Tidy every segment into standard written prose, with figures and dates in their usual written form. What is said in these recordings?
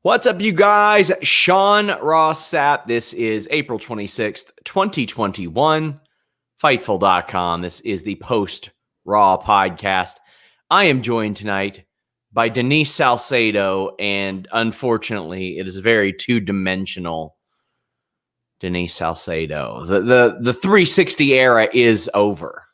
What's up, you guys? Sean Ross Sapp. This is April 26th, 2021. Fightful.com. This is the post-Raw podcast. I am joined tonight by Denise Salcedo, and unfortunately, it is a very two-dimensional Denise Salcedo. The 360 era is over.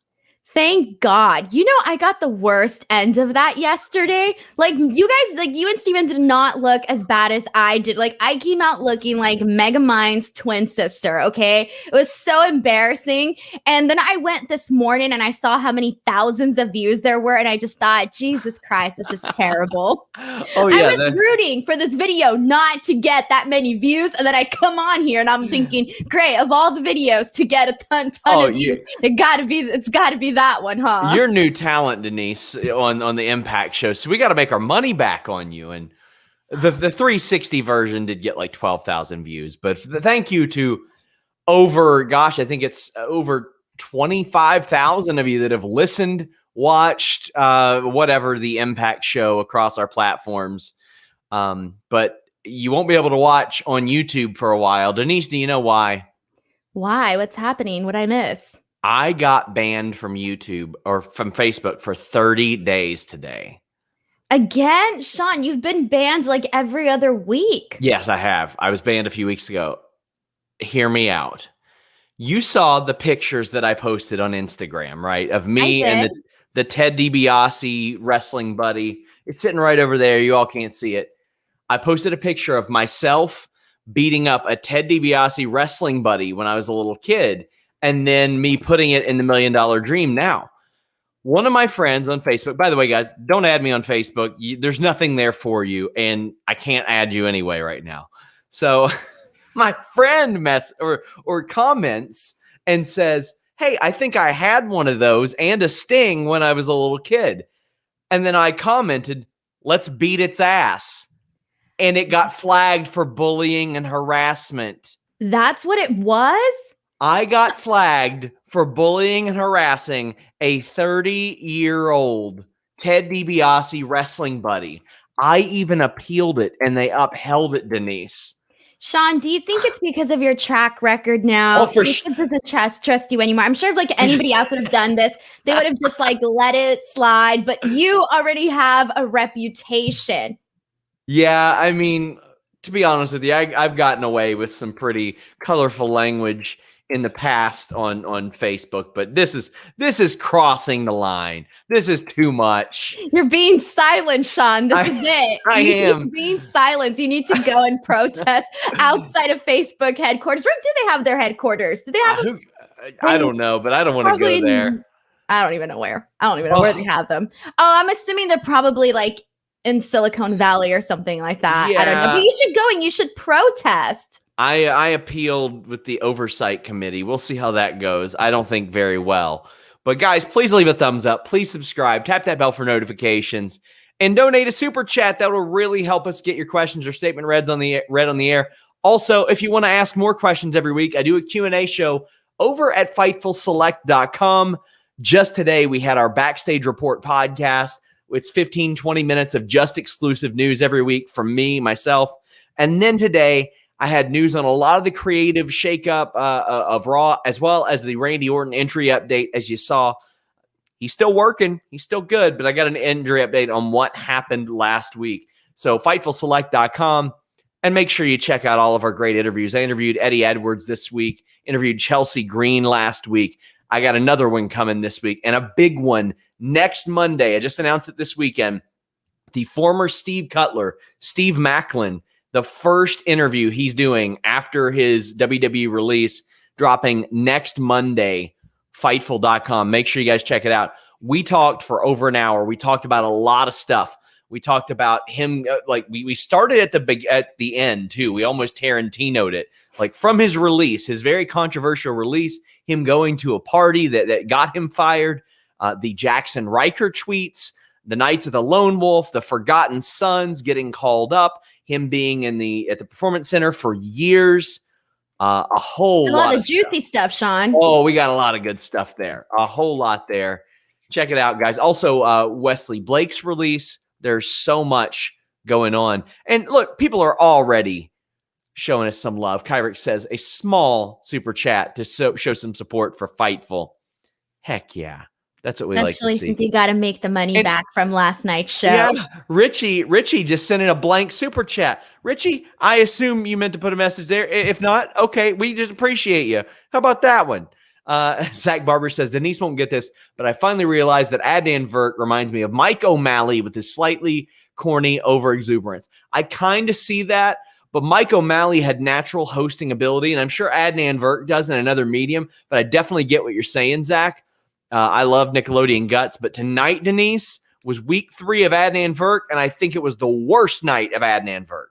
Thank God. You know, I got the worst end of that yesterday. Like, you guys, you and Steven did not look as bad as I did. Like, I came out looking like Megamind's twin sister, okay? It was so embarrassing. And then I went this morning and I saw how many thousands of views there were. And I just thought, Jesus Christ, this is terrible. Oh, yeah. I was rooting for this video not to get that many views. And then I come on here and I'm thinking, great, of all the videos to get a ton of views, it's gotta be that one, huh? You're new talent, Denise, on the Impact show, so we got to make our money back on you. And the 360 version did get like 12,000 views, but thank you to I think it's over 25,000 of you that have listened, watched, whatever the Impact show across our platforms. But you won't be able to watch on YouTube for a while. Denise, do you know why? Why? What's happening? What'd I miss? I got banned from YouTube or from Facebook for 30 days today. Again? Sean, you've been banned like every other week. Yes, I have. I was banned a few weeks ago. Hear me out. You saw the pictures that I posted on Instagram, right? Of me and the Ted DiBiase wrestling buddy. It's sitting right over there. You all can't see it. I posted a picture of myself beating up a Ted DiBiase wrestling buddy when I was a little kid. And then me putting it in the $1 Million Dream now. One of my friends on Facebook, by the way, guys, don't add me on Facebook. There's nothing there for you, and I can't add you anyway right now. So my friend or comments and says, hey, I think I had one of those and a Sting when I was a little kid. And then I commented, let's beat its ass. And it got flagged for bullying and harassment. That's what it was? I got flagged for bullying and harassing a 30-year-old Ted DiBiase wrestling buddy. I even appealed it, and they upheld it, Denise. Sean, do you think it's because of your track record now? Oh, for sure. It doesn't trust you anymore. I'm sure if like anybody else would have done this, they would have just like let it slide. But you already have a reputation. Yeah, I mean, to be honest with you, I've gotten away with some pretty colorful language in the past on Facebook, but this is crossing the line. This is too much. You're being silent, Sean. This is it. You're being silent. You need to go and protest outside of Facebook headquarters. Where do they have their headquarters? Do they have I don't know, but I don't want to go there. I don't even know where. I don't even know where they have them. Oh, I'm assuming they're probably like in Silicon Valley or something like that. Yeah. I don't know. But you should go and you should protest. I appealed with the oversight committee. We'll see how that goes. I don't think very well. But guys, please leave a thumbs up. Please subscribe. Tap that bell for notifications. And donate a super chat. That will really help us get your questions or statement read on the air. Also, if you want to ask more questions every week, I do a Q&A show over at FightfulSelect.com. Just today, we had our Backstage Report podcast. It's 15, 20 minutes of just exclusive news every week from me, myself. And then today, I had news on a lot of the creative shakeup of Raw, as well as the Randy Orton injury update. As you saw, he's still working. He's still good, but I got an injury update on what happened last week. So FightfulSelect.com, and make sure you check out all of our great interviews. I interviewed Eddie Edwards this week, interviewed Chelsea Green last week. I got another one coming this week, and a big one next Monday. I just announced it this weekend. The former Steve Cutler, Steve Macklin, the first interview he's doing after his WWE release, dropping next Monday, Fightful.com. Make sure you guys check it out. We talked for over an hour. We talked about a lot of stuff. We talked about him, we started at the end, too. We almost Tarantino'd it. Like from his release, his very controversial release, him going to a party that got him fired, the Jackson Riker tweets, the Knights of the Lone Wolf, the Forgotten Sons getting called up, him being at the Performance Center for years, a whole lot of juicy stuff, Sean. Oh, we got a lot of good stuff there. A whole lot there. Check it out, guys. Also, Wesley Blake's release. There's so much going on. And look, people are already showing us some love. Kyrick says a small super chat to show some support for Fightful. Heck yeah. That's what we like to Especially see. since you got to make the money back from last night's show. Yeah, Richie just sent in a blank super chat. Richie, I assume you meant to put a message there. If not, okay, we just appreciate you. How about that one? Zach Barber says, Denise won't get this, but I finally realized that Adnan Virk reminds me of Mike O'Malley with his slightly corny over-exuberance. I kind of see that, but Mike O'Malley had natural hosting ability, and I'm sure Adnan Virk does in another medium, but I definitely get what you're saying, Zach. I love Nickelodeon Guts, but tonight, Denise, was week 3 of Adnan Virk, and I think it was the worst night of Adnan Virk.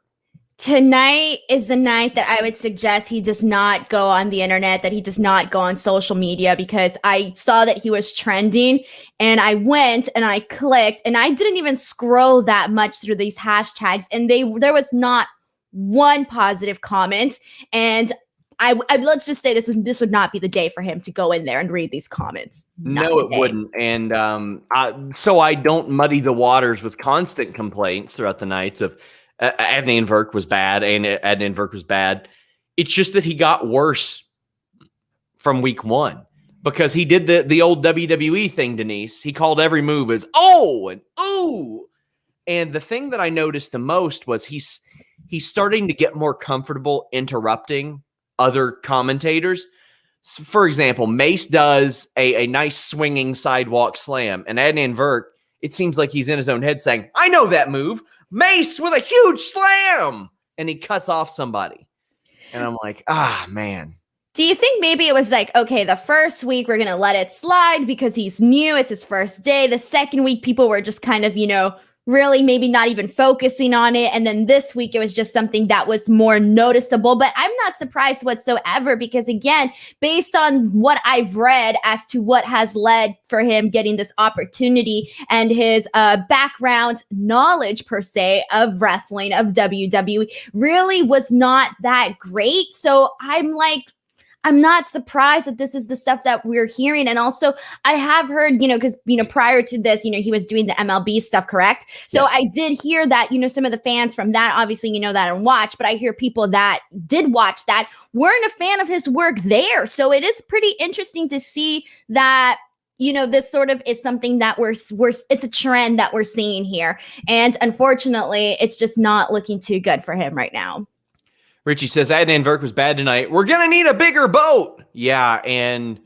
Tonight is the night that I would suggest he does not go on the internet, that he does not go on social media, because I saw that he was trending and I went and I clicked and I didn't even scroll that much through these hashtags, and there was not one positive comment. And I let's just say this would not be the day for him to go in there and read these comments. No, it wouldn't. And so I don't muddy the waters with constant complaints throughout the nights of Adnan Virk was bad and Adnan Virk was bad. It's just that he got worse from week 1 because he did the old WWE thing, Denise. He called every move as oh and ooh. And the thing that I noticed the most was he's starting to get more comfortable interrupting other commentators. For example, Mace does a nice swinging sidewalk slam, and Adnan Virk, it seems like he's in his own head saying, I know that move. Mace with a huge slam. And he cuts off somebody. And I'm like, man. Do you think maybe it was like, okay, the first week we're going to let it slide because he's new. It's his first day. The second week, people were just kind of, really maybe not even focusing on it. And then this week, it was just something that was more noticeable. But I'm not surprised whatsoever because, again, based on what I've read as to what has led for him getting this opportunity and his background knowledge, per se, of wrestling, of WWE, really was not that great. So I'm not surprised that this is the stuff that we're hearing. And also I have heard, because, prior to this, he was doing the MLB stuff, correct? So yes. I did hear that, some of the fans from that, obviously, that and watch, but I hear people that did watch that weren't a fan of his work there. So it is pretty interesting to see that, this sort of is something that it's a trend that we're seeing here. And unfortunately, it's just not looking too good for him right now. Richie says, Adnan Virk was bad tonight. We're going to need a bigger boat. Yeah, and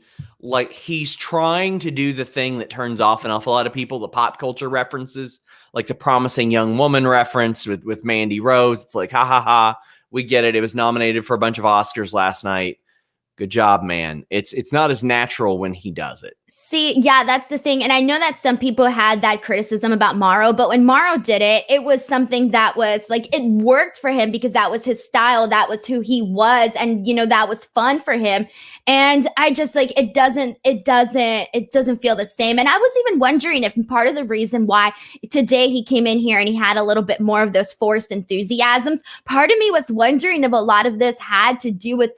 he's trying to do the thing that turns off an awful lot of people, the pop culture references, like the promising young woman reference with Mandy Rose. It's like, ha, ha, ha, we get it. It was nominated for a bunch of Oscars last night. Good job, man. It's not as natural when he does it. See, yeah, that's the thing. And I know that some people had that criticism about Morrow, but when Morrow did it, it was something that was it worked for him because that was his style. That was who he was. And, that was fun for him. And I just it doesn't feel the same. And I was even wondering if part of the reason why today he came in here and he had a little bit more of those forced enthusiasms, part of me was wondering if a lot of this had to do with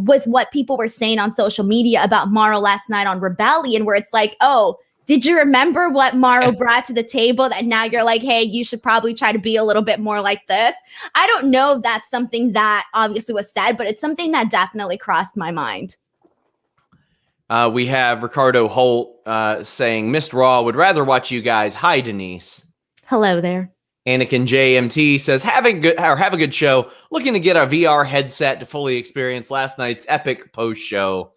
with what people were saying on social media about Morrow last night on Rebellion, where it's like, oh, did you remember what Morrow brought to the table that now you're like, hey, you should probably try to be a little bit more like this? I don't know if that's something that obviously was said, but it's something that definitely crossed my mind. We have Ricardo Holt saying, missed Raw, would rather watch you guys. Hi, Denise. Hello there. Anakin JMT says, have a good show. Looking to get a VR headset to fully experience last night's epic post-show.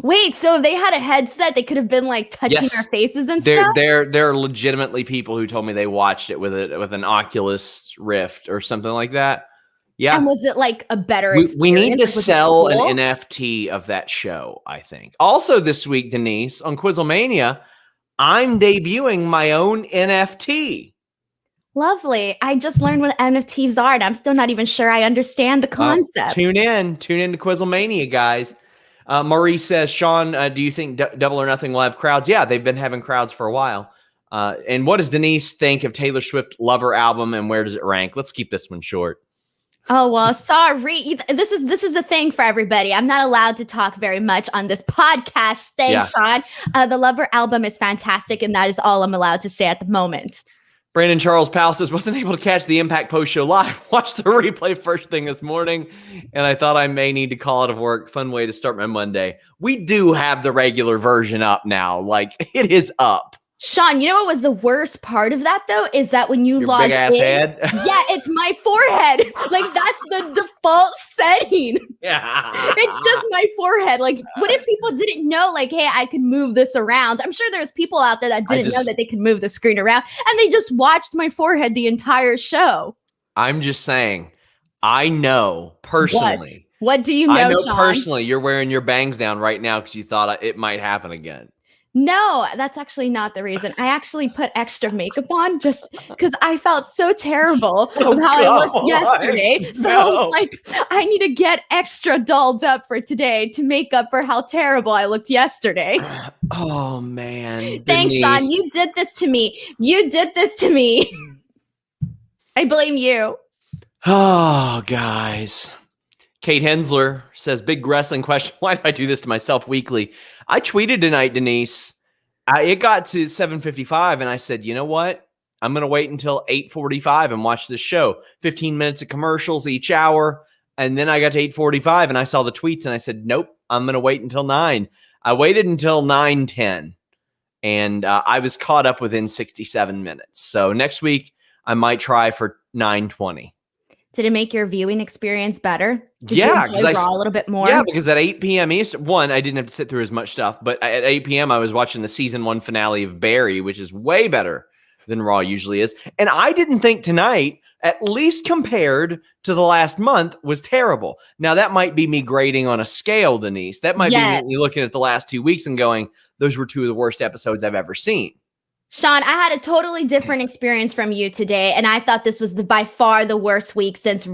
Wait, so they had a headset? They could have been touching our faces and stuff? There are legitimately people who told me they watched it with an Oculus Rift or something like that. Yeah. And was it a better experience? We need to sell an NFT of that show, I think. Also this week, Denise, on Quizzlemania, I'm debuting my own NFT. Lovely. I just learned what NFTs are, and I'm still not even sure I understand the concept. Tune in to Quizzlemania, guys. Marie says, Sean, do you think Double or Nothing will have crowds? Yeah, they've been having crowds for a while. And what does Denise think of Taylor Swift Lover album, and where does it rank? Let's keep this one short. Oh, well, sorry. This is the thing for everybody. I'm not allowed to talk very much on this podcast. Thanks, Sean. The Lover album is fantastic, and that is all I'm allowed to say at the moment. Brandon Charles Powell says, wasn't able to catch the Impact post-show live. Watched the replay first thing this morning, and I thought I may need to call out of work. Fun way to start my Monday. We do have the regular version up now. Like, it is up. Sean, you know what was the worst part of that, though? Is that when you log big ass in, head? Yeah, it's my forehead. Like, that's the default setting. Yeah. It's just my forehead. Like, what if people didn't know, like, hey, I could move this around? I'm sure there's people out there that didn't know that they could move the screen around, and they just watched my forehead the entire show. I'm just saying, I know personally. What do you know, I know Sean? Personally, you're wearing your bangs down right now because you thought it might happen again. No, that's actually not the reason. I actually put extra makeup on just because I felt so terrible of how I looked yesterday. So I was like, I need to get extra dolled up for today to make up for how terrible I looked yesterday. Oh, man. Thanks, Sean. You did this to me. I blame you. Oh, guys. Kate Hensler says, big wrestling question. Why do I do this to myself weekly? I tweeted tonight, Denise. It got to 7:55, and I said, you know what? I'm going to wait until 8:45 and watch this show. 15 minutes of commercials each hour. And then I got to 8:45, and I saw the tweets, and I said, nope, I'm going to wait until 9. I waited until 9:10, and I was caught up within 67 minutes. So next week, I might try for 9:20. Did it make your viewing experience better? Did yeah, you enjoy Raw a little bit more? Yeah, because at 8 p.m. Eastern, I didn't have to sit through as much stuff, but at 8 p.m. I was watching the season 1 finale of Barry, which is way better than Raw usually is. And I didn't think tonight, at least compared to the last month, was terrible. Now, that might be me grading on a scale, Denise. That might be me looking at the last 2 weeks and going, those were 2 of the worst episodes I've ever seen. Sean, I had a totally different experience from you today, and I thought this was by far the worst week since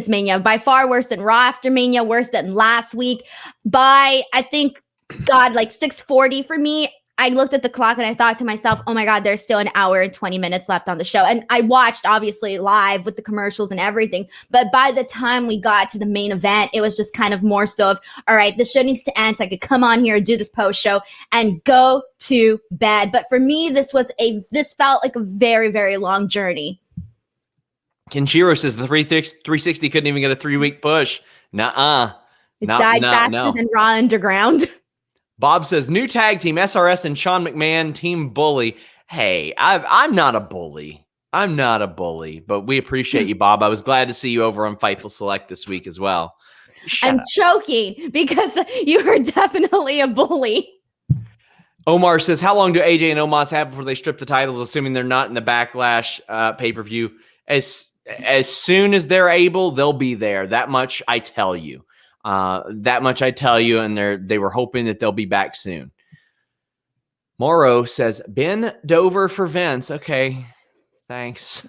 Mania. By far worse than Raw after Mania, worse than last week. By, I think, like 6:40 for me, I looked at the clock and I thought to myself, oh my God, there's still an hour and 20 minutes left on the show. And I watched, obviously, live with the commercials and everything. But by the time we got to the main event, it was just kind of more so of, all right, the show needs to end so I could come on here and do this post show and go to bed. But for me, this felt like a very, very long journey. Kenshiro says the 360 couldn't even get a 3-week push. Nuh-uh. It died faster than Raw Underground. Bob says, new tag team, SRS and Sean McMahon, team bully. Hey, I'm not a bully. I'm not a bully, but we appreciate you, Bob. I was glad to see you over on Fightful Select this week as well. I'm choking because you are definitely a bully. Omar says, how long do AJ and Omos have before they strip the titles, assuming they're not in the Backlash pay-per-view? As soon as they're able, they'll be there. That much I tell you. And they were hoping that they'll be back soon. Morrow says, Ben Dover for Vince. Okay, thanks.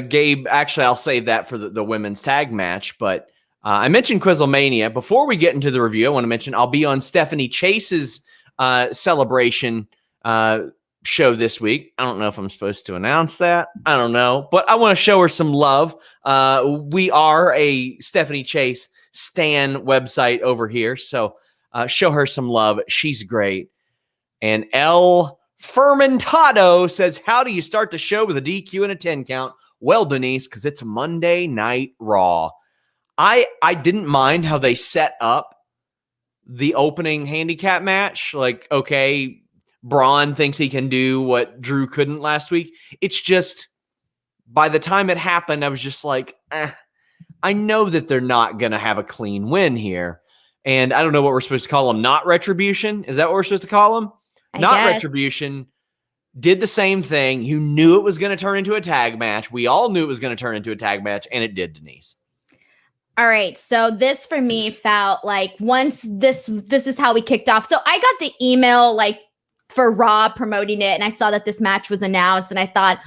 Gabe, actually, I'll save that for the women's tag match, but I mentioned Quizzlemania. Before we get into the review, I want to mention I'll be on Stephanie Chase's celebration show this week. I don't know if I'm supposed to announce that. I don't know, but I want to show her some love. We are a Stephanie Chase Stan website over here, so show her some love. She's great. And El Fermentado says, how do you start the show with a DQ and a 10 count? Well, Denise, because it's Monday Night Raw. I didn't mind how they set up the opening handicap match. Like, okay, Braun thinks he can do what Drew couldn't last week. It's just, by the time it happened, I was just like, I know that they're not going to have a clean win here. And I don't know what we're supposed to call them. Not Retribution? Is that what we're supposed to call them? I Not guess. Retribution. Did the same thing. You knew it was going to turn into a tag match. We all knew it was going to turn into a tag match, and it did, Denise. All right. So this for me felt like once this is how we kicked off. So I got the email like for Raw promoting it, and I saw that this match was announced, and I thought,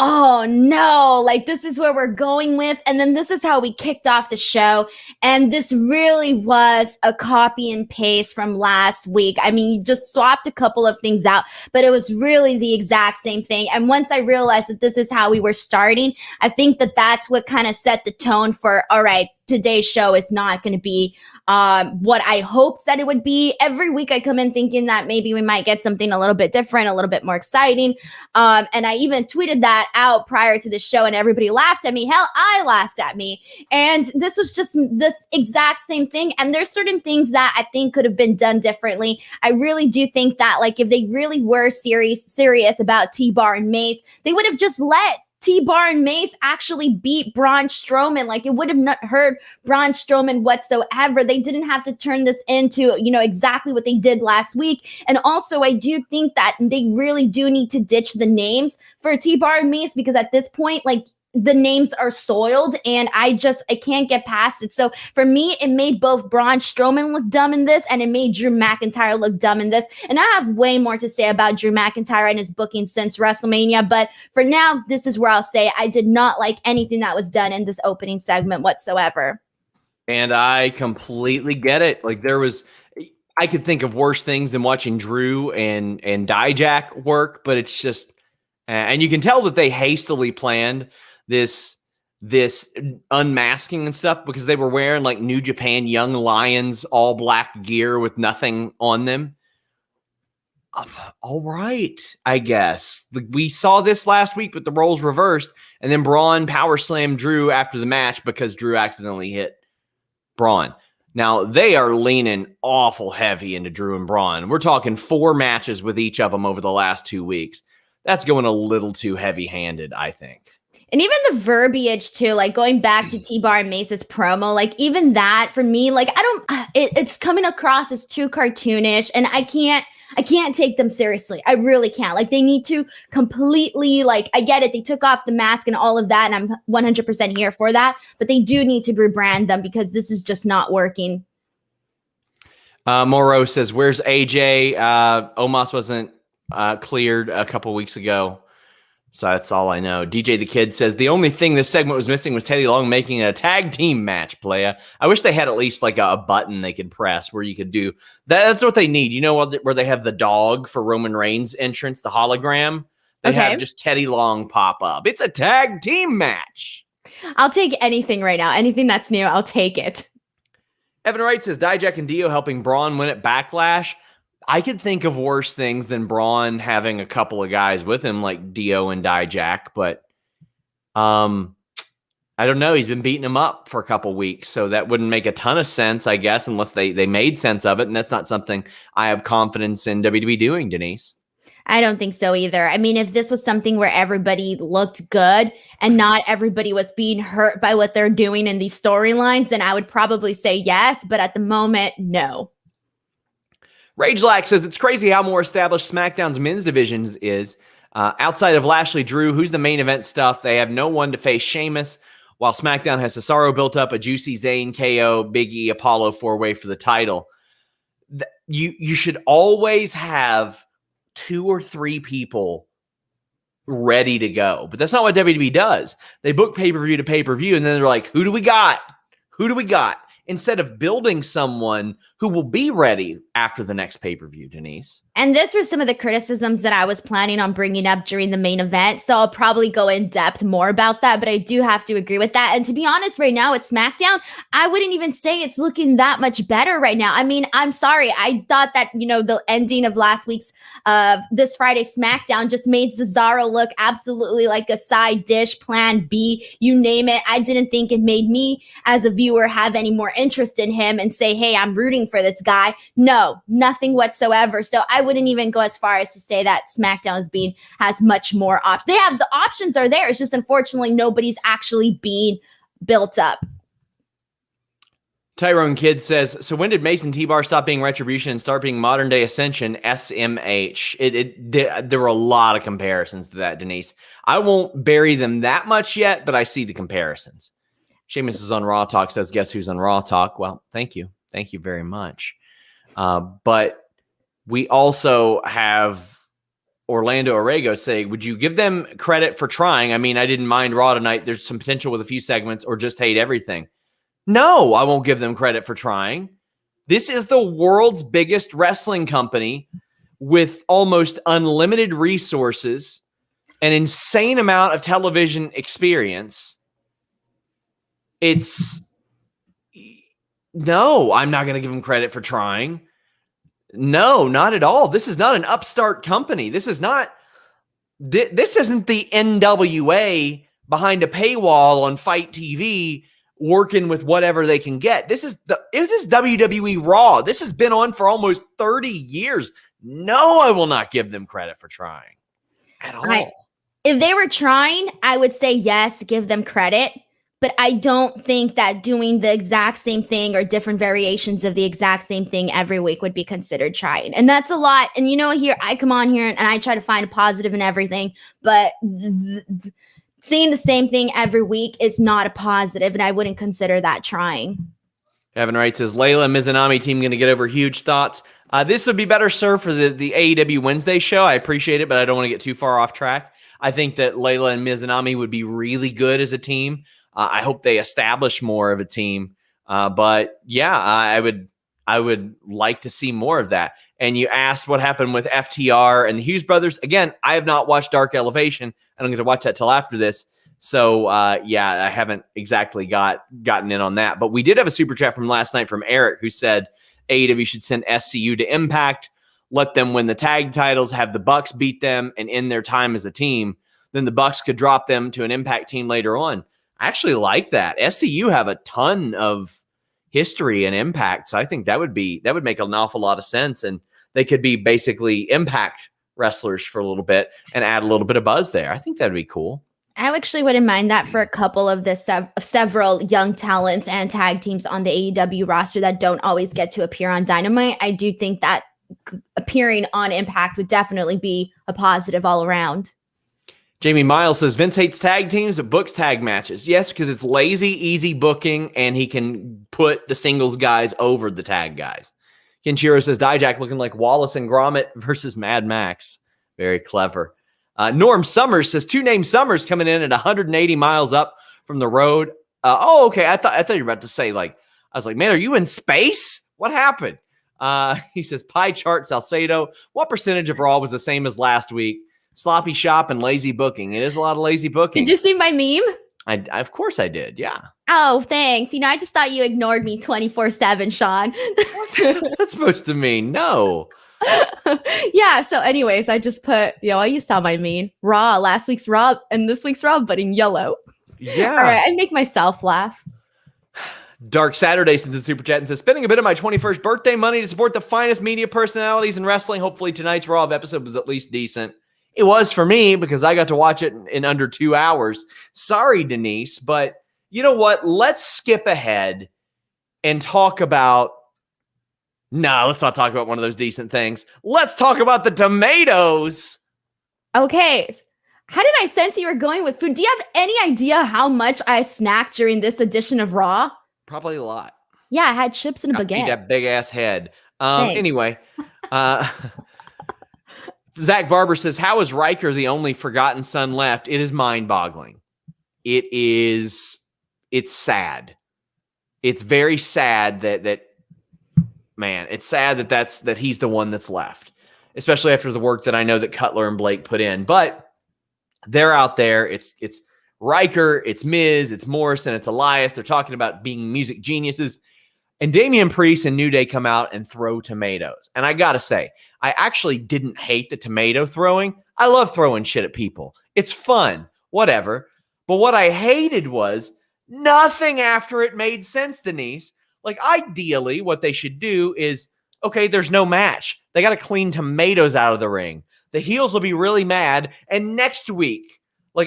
oh no, like this is where we're going with. And then this is how we kicked off the show. And this really was a copy and paste from last week. I mean, you just swapped a couple of things out, but it was really the exact same thing. And once I realized that this is how we were starting, I think that that's what kind of set the tone for, all right, today's show is not going to be what I hoped that it would be. Every week I come in thinking that maybe we might get something a little bit different, a little bit more exciting. And I even tweeted that out prior to the show and everybody laughed at me. Hell, I laughed at me. And this was just this exact same thing. And there's certain things that I think could have been done differently. I really do think that like if they really were serious about T-Bar and Mace, they would have just let T-Bar and Mace actually beat Braun Strowman. Like it would have not hurt Braun Strowman whatsoever. They didn't have to turn this into, exactly what they did last week. And also I do think that they really do need to ditch the names for T-Bar and Mace, because at this point, like, the names are soiled and I can't get past it. So for me, it made both Braun Strowman look dumb in this and it made Drew McIntyre look dumb in this. And I have way more to say about Drew McIntyre and his booking since WrestleMania. But for now, this is where I'll say I did not like anything that was done in this opening segment whatsoever. And I completely get it. Like I could think of worse things than watching Drew and Dijak work, but it's just, and you can tell that they hastily planned this unmasking and stuff because they were wearing like New Japan Young Lions all black gear with nothing on them. All right, I guess. We saw this last week, but the roles reversed, and then Braun power slammed Drew after the match because Drew accidentally hit Braun. Now, they are leaning awful heavy into Drew and Braun. We're talking 4 matches with each of them over the last 2 weeks. That's going a little too heavy-handed, I think. And even the verbiage too, like going back to T-Bar and Mace's promo, like even that for me, like it's coming across as too cartoonish, and I can't take them seriously. I really can't. Like they need to completely, like, I get it. They took off the mask and all of that, and I'm 100% here for that, but they do need to rebrand them because this is just not working. Moro says, where's AJ? Omos wasn't cleared a couple weeks ago. So that's all I know. DJ the Kid says, the only thing this segment was missing was Teddy Long making it a tag team match, playa. I wish they had at least like a button they could press where you could do that. That's what they need. You know what? Where they have the dog for Roman Reigns entrance, the hologram. They have just Teddy Long pop up. It's a tag team match. I'll take anything right now. Anything that's new, I'll take it. Evan Wright says, Dijak and Dio helping Braun win at Backlash. I could think of worse things than Braun having a couple of guys with him like Dio and Dijak, but I don't know. He's been beating him up for a couple weeks, so that wouldn't make a ton of sense, I guess, unless they made sense of it, and that's not something I have confidence in WWE doing, Denise. I don't think so either. I mean, if this was something where everybody looked good and not everybody was being hurt by what they're doing in these storylines, then I would probably say yes, but at the moment, no. Ragelack says, it's crazy how more established SmackDown's men's divisions is. Outside of Lashley Drew, who's the main event stuff? They have no one to face Sheamus, while SmackDown has Cesaro built up, a juicy Zayn, KO, Big E, Apollo 4-way for the title. You should always have 2 or 3 people ready to go. But that's not what WWE does. They book pay-per-view to pay-per-view, and then they're like, who do we got? Who do we got? Instead of building someone who will be ready after the next pay-per-view, Denise. And this were some of the criticisms that I was planning on bringing up during the main event. So I'll probably go in depth more about that, but I do have to agree with that. And to be honest, right now at SmackDown, I wouldn't even say it's looking that much better right now. I mean, I'm sorry. I thought that, the ending of last week's this Friday SmackDown just made Cesaro look absolutely like a side dish, plan B, you name it. I didn't think it made me as a viewer have any more interest in him and say, hey, I'm rooting for this guy. No, nothing whatsoever. So I wouldn't even go as far as to say that SmackDown has much more options. They have, the options are there. It's just unfortunately nobody's actually being built up. Tyrone Kidd says, so when did Mason T-Bar stop being Retribution and start being modern day Ascension, SMH? There were a lot of comparisons to that, Denise. I won't bury them that much yet, but I see the comparisons. Sheamus is on Raw Talk, says, guess who's on Raw Talk? Well, thank you. Thank you very much. But we also have Orlando Orrego saying, would you give them credit for trying? I mean, I didn't mind Raw tonight. There's some potential with a few segments, or just hate everything. No, I won't give them credit for trying. This is the world's biggest wrestling company with almost unlimited resources, an insane amount of television experience. No, I'm not going to give them credit for trying. No, not at all. This is not an upstart company. This isn't the NWA behind a paywall on Fight TV working with whatever they can get. This is WWE Raw. This has been on for almost 30 years. No, I will not give them credit for trying at all. If they were trying, I would say yes, give them credit. But I don't think that doing the exact same thing or different variations of the exact same thing every week would be considered trying. And that's a lot. And here, I come on here and I try to find a positive in everything. But seeing the same thing every week is not a positive. And I wouldn't consider that trying. Evan Wright says, Layla Mizunami team going to get over huge thoughts. This would be better served for the AEW Wednesday show. I appreciate it, but I don't want to get too far off track. I think that Layla and Mizunami would be really good as a team. I hope they establish more of a team. But yeah, I would like to see more of that. And you asked what happened with FTR and the Hughes brothers. Again, I have not watched Dark Elevation. I don't get to watch that till after this. So yeah, I haven't exactly gotten in on that. But we did have a super chat from last night from Eric who said AEW should send SCU to Impact, let them win the tag titles, have the Bucks beat them, and end their time as a team. Then the Bucks could drop them to an Impact team later on. I actually like that. SCU have a ton of history and Impact, so I think that would make an awful lot of sense, and they could be basically Impact wrestlers for a little bit and add a little bit of buzz there. I think that'd be cool. I actually wouldn't mind that for a couple of the several young talents and tag teams on the AEW roster that don't always get to appear on Dynamite. I do think that appearing on Impact would definitely be a positive all around. Jamie Miles says, Vince hates tag teams but books tag matches. Yes, because it's lazy, easy booking, and he can put the singles guys over the tag guys. Kenshiro says, Dijak looking like Wallace and Gromit versus Mad Max. Very clever. Norm Summers says, two named Summers coming in at 180 miles up from the road. Okay. I thought you were about to say, I was like, man, are you in space? What happened? He says, pie chart Salcedo. What percentage of Raw was the same as last week? Sloppy shop and lazy booking. It is a lot of lazy booking. Did you see my meme? Of course I did. Yeah. Oh, thanks. I just thought you ignored me 24/7, Sean. What's that supposed to mean? No. Yeah. So anyways, I just put, you saw my meme. Raw, last week's Raw and this week's Raw, but in yellow. Yeah. All right. I make myself laugh. Dark Saturday sends a super chat and says, spending a bit of my 21st birthday money to support the finest media personalities in wrestling. Hopefully tonight's Raw episode was at least decent. It was for me because I got to watch it in under 2 hours. Sorry, Denise, but you know what? Let's skip ahead and talk about... No, let's not talk about one of those decent things. Let's talk about the tomatoes. Okay. How did I sense you were going with food? Do you have any idea how much I snacked during this edition of Raw? Probably a lot. Yeah, I had chips and a baguette. That big ass head. Anyway, Zach Barber says, how is Riker the only forgotten son left? It is mind-boggling. It's sad. It's very sad that man, it's sad that he's the one that's left, especially after the work that I know that Cutler and Blake put in. But they're out there. It's Riker, it's Miz, it's Morrison, it's Elias. They're talking about being music geniuses. And Damian Priest and New Day come out and throw tomatoes. And I got to say, I actually didn't hate the tomato throwing. I love throwing shit at people. It's fun, whatever. But what I hated was nothing after it made sense, Denise. Ideally, what they should do is, okay, there's no match. They got to clean tomatoes out of the ring. The heels will be really mad. And next week,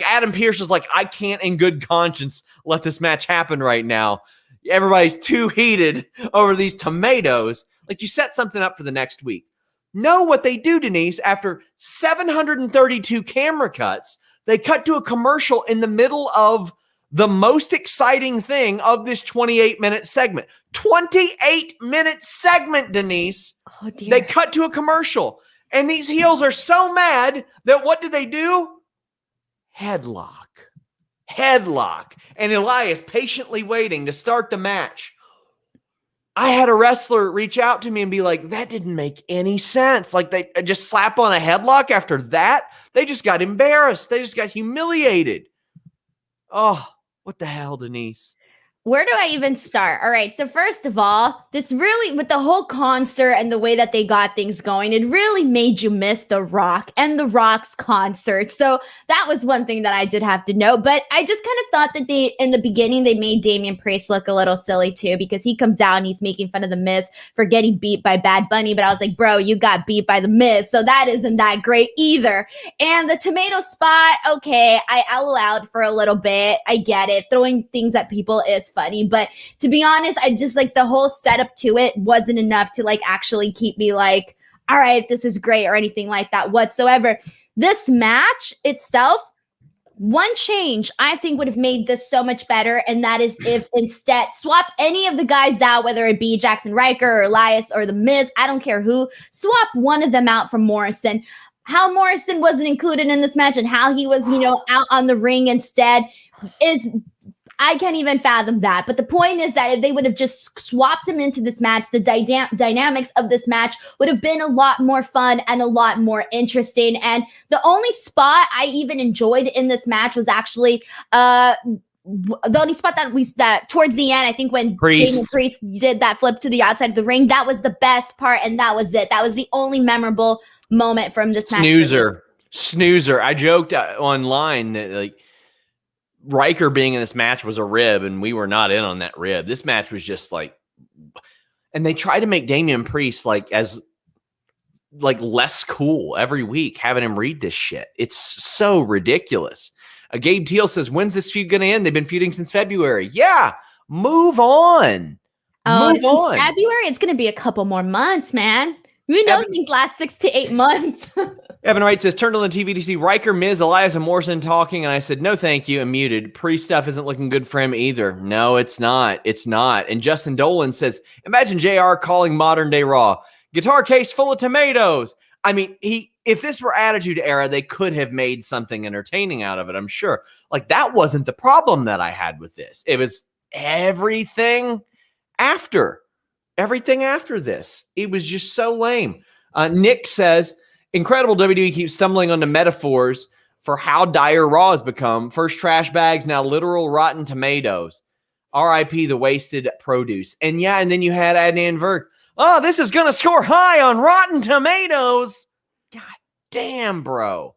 Adam Pearce is like, I can't in good conscience let this match happen right now. Everybody's too heated over these tomatoes. You set something up for the next week. No, what they do, Denise, after 732 camera cuts, they cut to a commercial in the middle of the most exciting thing of this 28-minute segment. 28-minute segment, Denise. Oh, dear. They cut to a commercial. And these heels are so mad that what do? Headlock. And Elias patiently waiting to start the match. I had a wrestler reach out to me and be like, that didn't make any sense. They just slap on a headlock after that. They just got embarrassed. They just got humiliated. Oh, what the hell, Denise? Where do I even start? All right. So first of all, this really, with the whole concert and the way that they got things going, it really made you miss The Rock and The Rock's concert. So that was one thing that I did have to know. But I just kind of thought that in the beginning, they made Damian Priest look a little silly too, because he comes out and he's making fun of The Miz for getting beat by Bad Bunny. But I was like, bro, you got beat by The Miz. So that isn't that great either. And the tomato spot, okay, I allowed for a little bit. I get it. Throwing things at people is funny, but to be honest, I just like the whole setup to it wasn't enough to like actually keep me like, all right, this is great or anything like that whatsoever. This match itself, one change I think would have made this so much better, and that is if instead swap any of the guys out, whether it be Jackson Riker or Elias or The Miz, I don't care who, swap one of them out for Morrison. How Morrison wasn't included in this match and how he was, out on the ring instead is, I can't even fathom that. But the point is that if they would have just swapped him into this match, the dynamics of this match would have been a lot more fun and a lot more interesting. And the only spot I even enjoyed in this match was actually the only spot that towards the end, I think when Damian Priest did that flip to the outside of the ring, that was the best part, and that was it. That was the only memorable moment from this match. Snoozer. I joked online that like Riker being in this match was a rib, and we were not in on that rib. This match was just like, and they try to make Damian Priest as less cool every week, having him read this shit. It's so ridiculous. Gabe Teal says, when's this feud going to end? They've been feuding since February. Yeah, move on. Move on. February? It's going to be a couple more months, man. We know things last 6 to 8 months. Evan Wright says, turned on the TV to see Riker, Miz, Elias, and Morrison talking, and I said, no, thank you, and muted. Priest stuff isn't looking good for him either. No, it's not. It's not. And Justin Dolan says, imagine JR calling modern day Raw, guitar case full of tomatoes. I mean, if this were Attitude Era, they could have made something entertaining out of it, I'm sure. Like, that wasn't the problem that I had with this. It was everything after. Everything after this. It was just so lame. Nick says, incredible WWE keeps stumbling onto metaphors for how dire Raw has become. First trash bags, now literal rotten tomatoes. R.I.P. the wasted produce. And yeah, and then you had Adnan Virk. Oh, this is going to score high on Rotten Tomatoes. God damn, bro.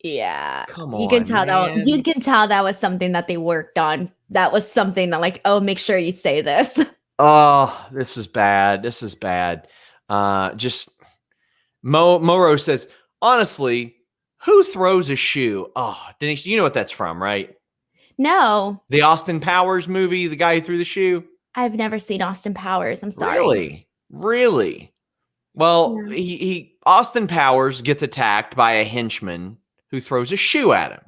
Yeah. Come on, you can tell man. You can tell that was something that they worked on. That was something that like, oh, make sure you say this. Oh, this is bad. This is bad. Just Moro says, honestly, who throws a shoe? Oh, Denise, you know what that's from, right? No. The Austin Powers movie, the guy who threw the shoe? I've never seen Austin Powers. I'm sorry. Really? Well, Yeah. Austin Powers gets attacked by a henchman who throws a shoe at him.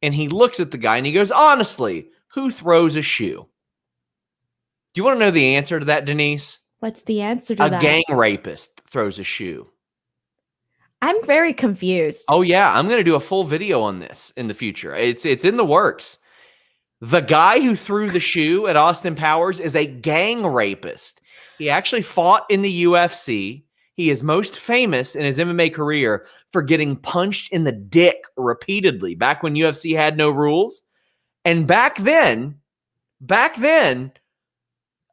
And he looks at the guy and he goes, honestly, who throws a shoe? Do you want to know the answer to that, Denise? What's the answer to that? A gang rapist throws a shoe. I'm very confused. Oh, yeah. I'm going to do a full video on this in the future. It's in the works. The guy who threw the shoe at Austin Powers is a gang rapist. He actually fought in the UFC. He is most famous in his MMA career for getting punched in the dick repeatedly back when UFC had no rules. And back then,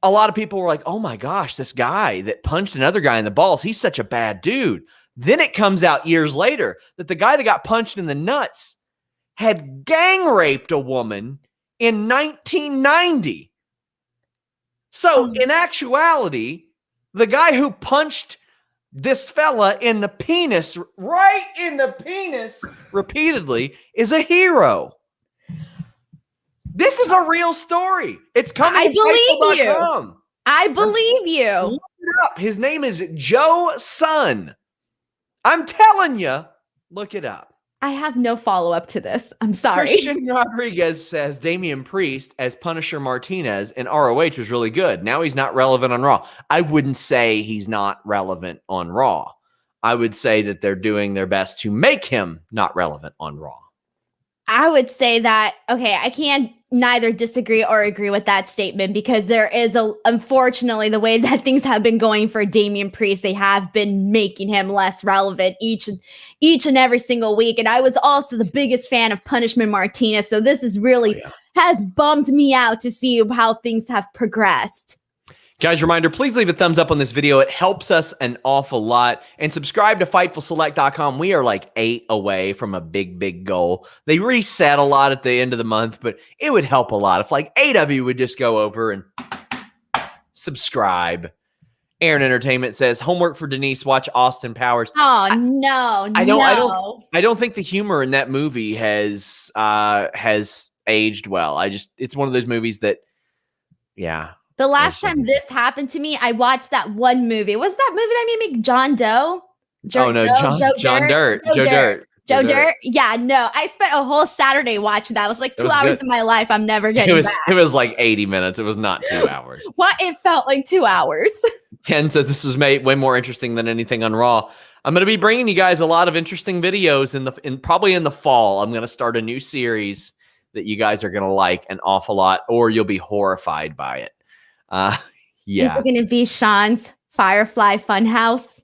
a lot of people were like, oh my gosh, this guy that punched another guy in the balls, he's such a bad dude. Then it comes out years later that the guy that got punched in the nuts had gang raped a woman in 1990. So in actuality, the guy who punched this fella in the penis, right in the penis, repeatedly, is a hero. This is a real story. It's coming. I believe you. Fightful.com. I believe you. Look it up. His name is Joe Sun. I'm telling you, look it up. I have no follow-up to this. I'm sorry. Christian Rodriguez says Damian Priest as Punisher Martinez in ROH was really good. Now he's not relevant on Raw. I wouldn't say he's not relevant on Raw. I would say that they're doing their best to make him not relevant on Raw. I would say that, okay, I can't neither disagree or agree with that statement because there is unfortunately, the way that things have been going for Damian Priest, they have been making him less relevant each and every single week. And I was also the biggest fan of Punishment Martinez. So this is really has bummed me out to see how things have progressed. Guys, reminder, please leave a thumbs up on this video. It helps us an awful lot. And subscribe to FightfulSelect.com. We are like 8 away from a big, big goal. They reset a lot at the end of the month, but it would help a lot if like 8 of you would just go over and subscribe. Aaron Entertainment says, homework for Denise, watch Austin Powers. Oh, I don't think the humor in that movie has aged well. It's one of those movies that, yeah. The last time this happened to me, I watched that one movie. What's that movie that made me John Doe? John Dirt. Joe Dirt. Yeah, no. I spent a whole Saturday watching that. It was like 2 hours of my life I'm never getting back. It was like 80 minutes. It was not 2 hours. What? It felt like 2 hours. Ken says this was made way more interesting than anything on Raw. I'm going to be bringing you guys a lot of interesting videos probably in the fall. I'm going to start a new series that you guys are going to like an awful lot, or you'll be horrified by it. Yeah. Is it going to be Sean's Firefly Funhouse?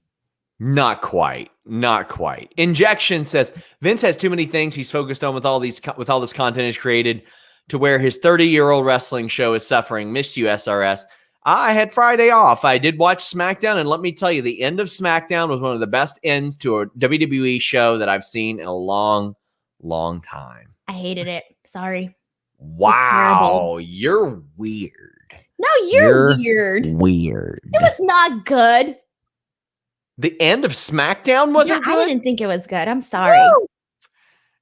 Not quite. Injection says Vince has too many things he's focused on with all this content is created to where his 30-year-old wrestling show is suffering. Missed you, SRS. I had Friday off. I did watch SmackDown, and let me tell you, the end of SmackDown was one of the best ends to a WWE show that I've seen in a long, long time. I hated it. Sorry. Wow, you're weird. No, you're weird. Weird. It was not good. The end of SmackDown wasn't good? I didn't think it was good. I'm sorry. Woo!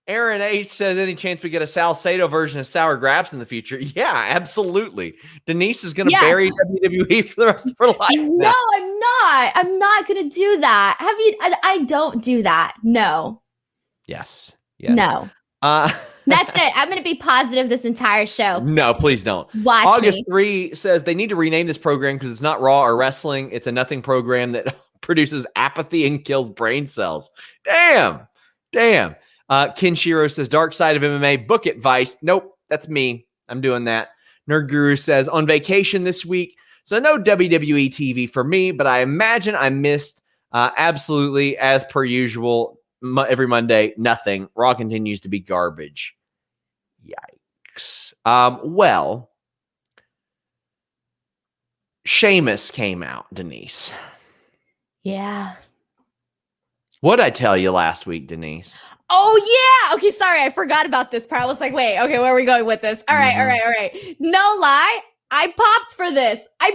Aaron H says, any chance we get a Salcedo version of Sour Graps in the future? Yeah, absolutely. Denise is going to bury WWE for the rest of her life. No, I'm not. I'm not going to do that. I don't do that. No. Yes. No. That's it. I'm going to be positive this entire show. No, please don't. Watch August me. 3 says they need to rename this program because it's not Raw or wrestling. It's a nothing program that produces apathy and kills brain cells. Damn. Kinshiro says Dark Side of MMA, book it, Vice. Nope, that's me. I'm doing that. Nerd Guru says on vacation this week. So no WWE TV for me, but I imagine I missed absolutely as per usual. Every Monday, nothing. Raw continues to be garbage. Yikes. Well, Sheamus came out, Denise. Yeah. What'd I tell you last week, Denise? Oh, yeah. Okay, sorry. I forgot about this part. I was like, wait, okay, where are we going with this? All right. No lie. I popped for this. I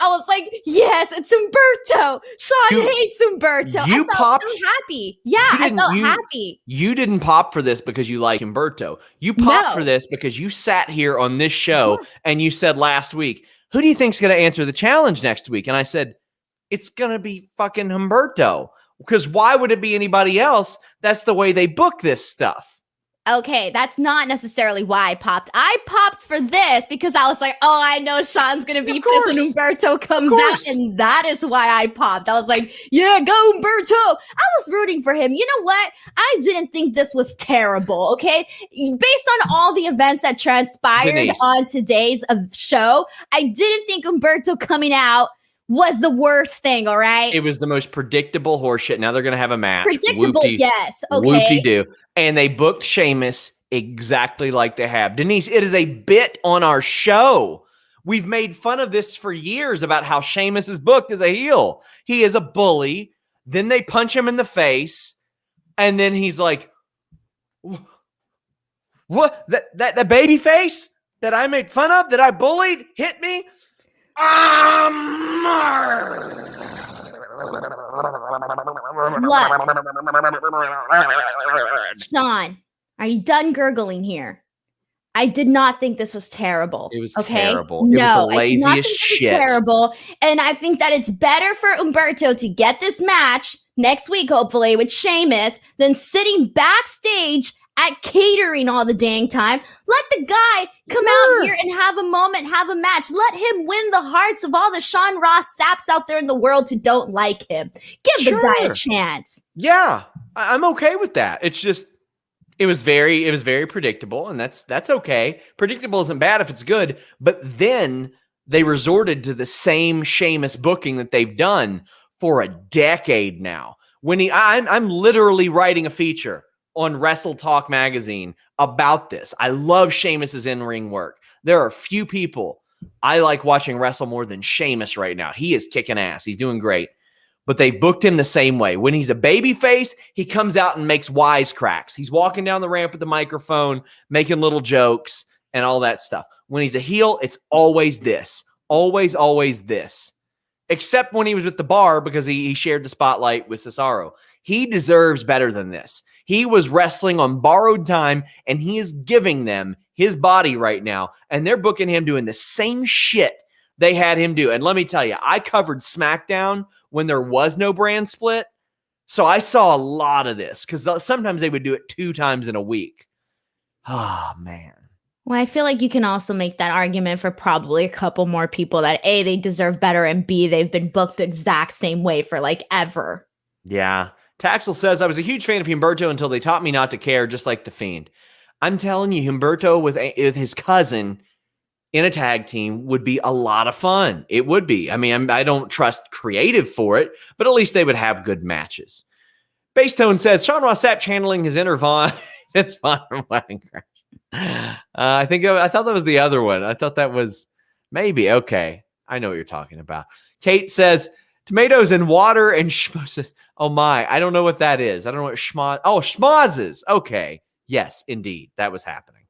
was like, yes, it's Humberto. Sean hates Humberto. I felt so happy. Yeah, I felt happy. You didn't pop for this because you like Humberto. You popped for this because you sat here on this show and you said last week, who do you think's going to answer the challenge next week? And I said, it's going to be fucking Humberto. Because why would it be anybody else? That's the way they book this stuff. Okay, that's not necessarily why I popped. I popped for this because I was like, oh, I know Sean's going to be pissed when Humberto comes out. And that is why I popped. I was like, yeah, go Humberto. I was rooting for him. You know what? I didn't think this was terrible, okay? Based on all the events that transpired on today's show, I didn't think Humberto coming out was the worst thing, all right? It was the most predictable horseshit. Now they're going to have a match. Predictable, yes. Okay. Whoopty-doo. And they booked Sheamus exactly like they have. Denise, it is a bit on our show. We've made fun of this for years about how Sheamus is booked as a heel. He is a bully. Then they punch him in the face. And then he's like, what? That baby face that I made fun of, that I bullied, hit me? Sean, are you done gurgling here? I did not think this was terrible. It was terrible. It was the laziest shit. Terrible. And I think that it's better for Humberto to get this match next week, hopefully, with Sheamus, than sitting backstage at catering all the dang time. Let the guy come out here and have a moment, have a match. Let him win the hearts of all the Sean Ross Sapps out there in the world who don't like him. Give the guy a chance. Yeah, I'm okay with that. It's just, it was very predictable, and that's okay. Predictable isn't bad if it's good, but then they resorted to the same Sheamus booking that they've done for a decade now. I'm literally writing a feature on Wrestle Talk magazine about this. I love Sheamus's in-ring work. There are few people I like watching wrestle more than Sheamus right now. He is kicking ass. He's doing great. But they've booked him the same way. When he's a babyface, he comes out and makes wisecracks. He's walking down the ramp with the microphone, making little jokes and all that stuff. When he's a heel, it's always this. Always this. Except when he was with the Bar because he shared the spotlight with Cesaro. He deserves better than this. He was wrestling on borrowed time, and he is giving them his body right now, and they're booking him doing the same shit they had him do. And let me tell you, I covered SmackDown when there was no brand split, so I saw a lot of this because sometimes they would do it 2 times in a week. Oh, man. Well, I feel like you can also make that argument for probably a couple more people that A, they deserve better, and B, they've been booked the exact same way for like ever. Yeah. Taxel says, I was a huge fan of Humberto until they taught me not to care, just like The Fiend. I'm telling you, Humberto with his cousin in a tag team would be a lot of fun. It would be. I mean, I don't trust creative for it, but at least they would have good matches. Basetone says, Sean Ross Sapp channeling his inner Vaughn. It's fun from Wedding Crash. I thought that was the other one. I thought that was maybe. Okay. I know what you're talking about. Kate says, tomatoes and water and schmozzes. Oh my, I don't know what that is. I don't know what schmozzes. Okay. Yes, indeed. That was happening.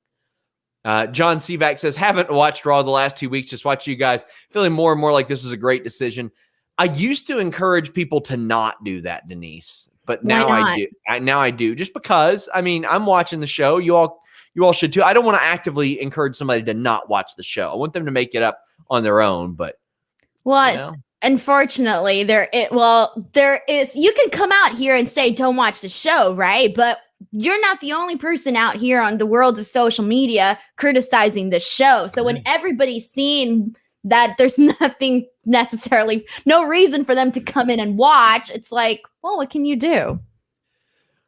John Sivak says, haven't watched Raw the last 2 weeks. Just watch you guys. Feeling more and more like this was a great decision. I used to encourage people to not do that, Denise, but now I do. Now I do, just because, I mean, I'm watching the show. You all should too. I don't want to actively encourage somebody to not watch the show. I want them to make it up on their own, but unfortunately, there is, you can come out here and say, don't watch the show, right? But you're not the only person out here on the world of social media criticizing the show. So when everybody's seeing that there's nothing necessarily, no reason for them to come in and watch, it's like, well, what can you do?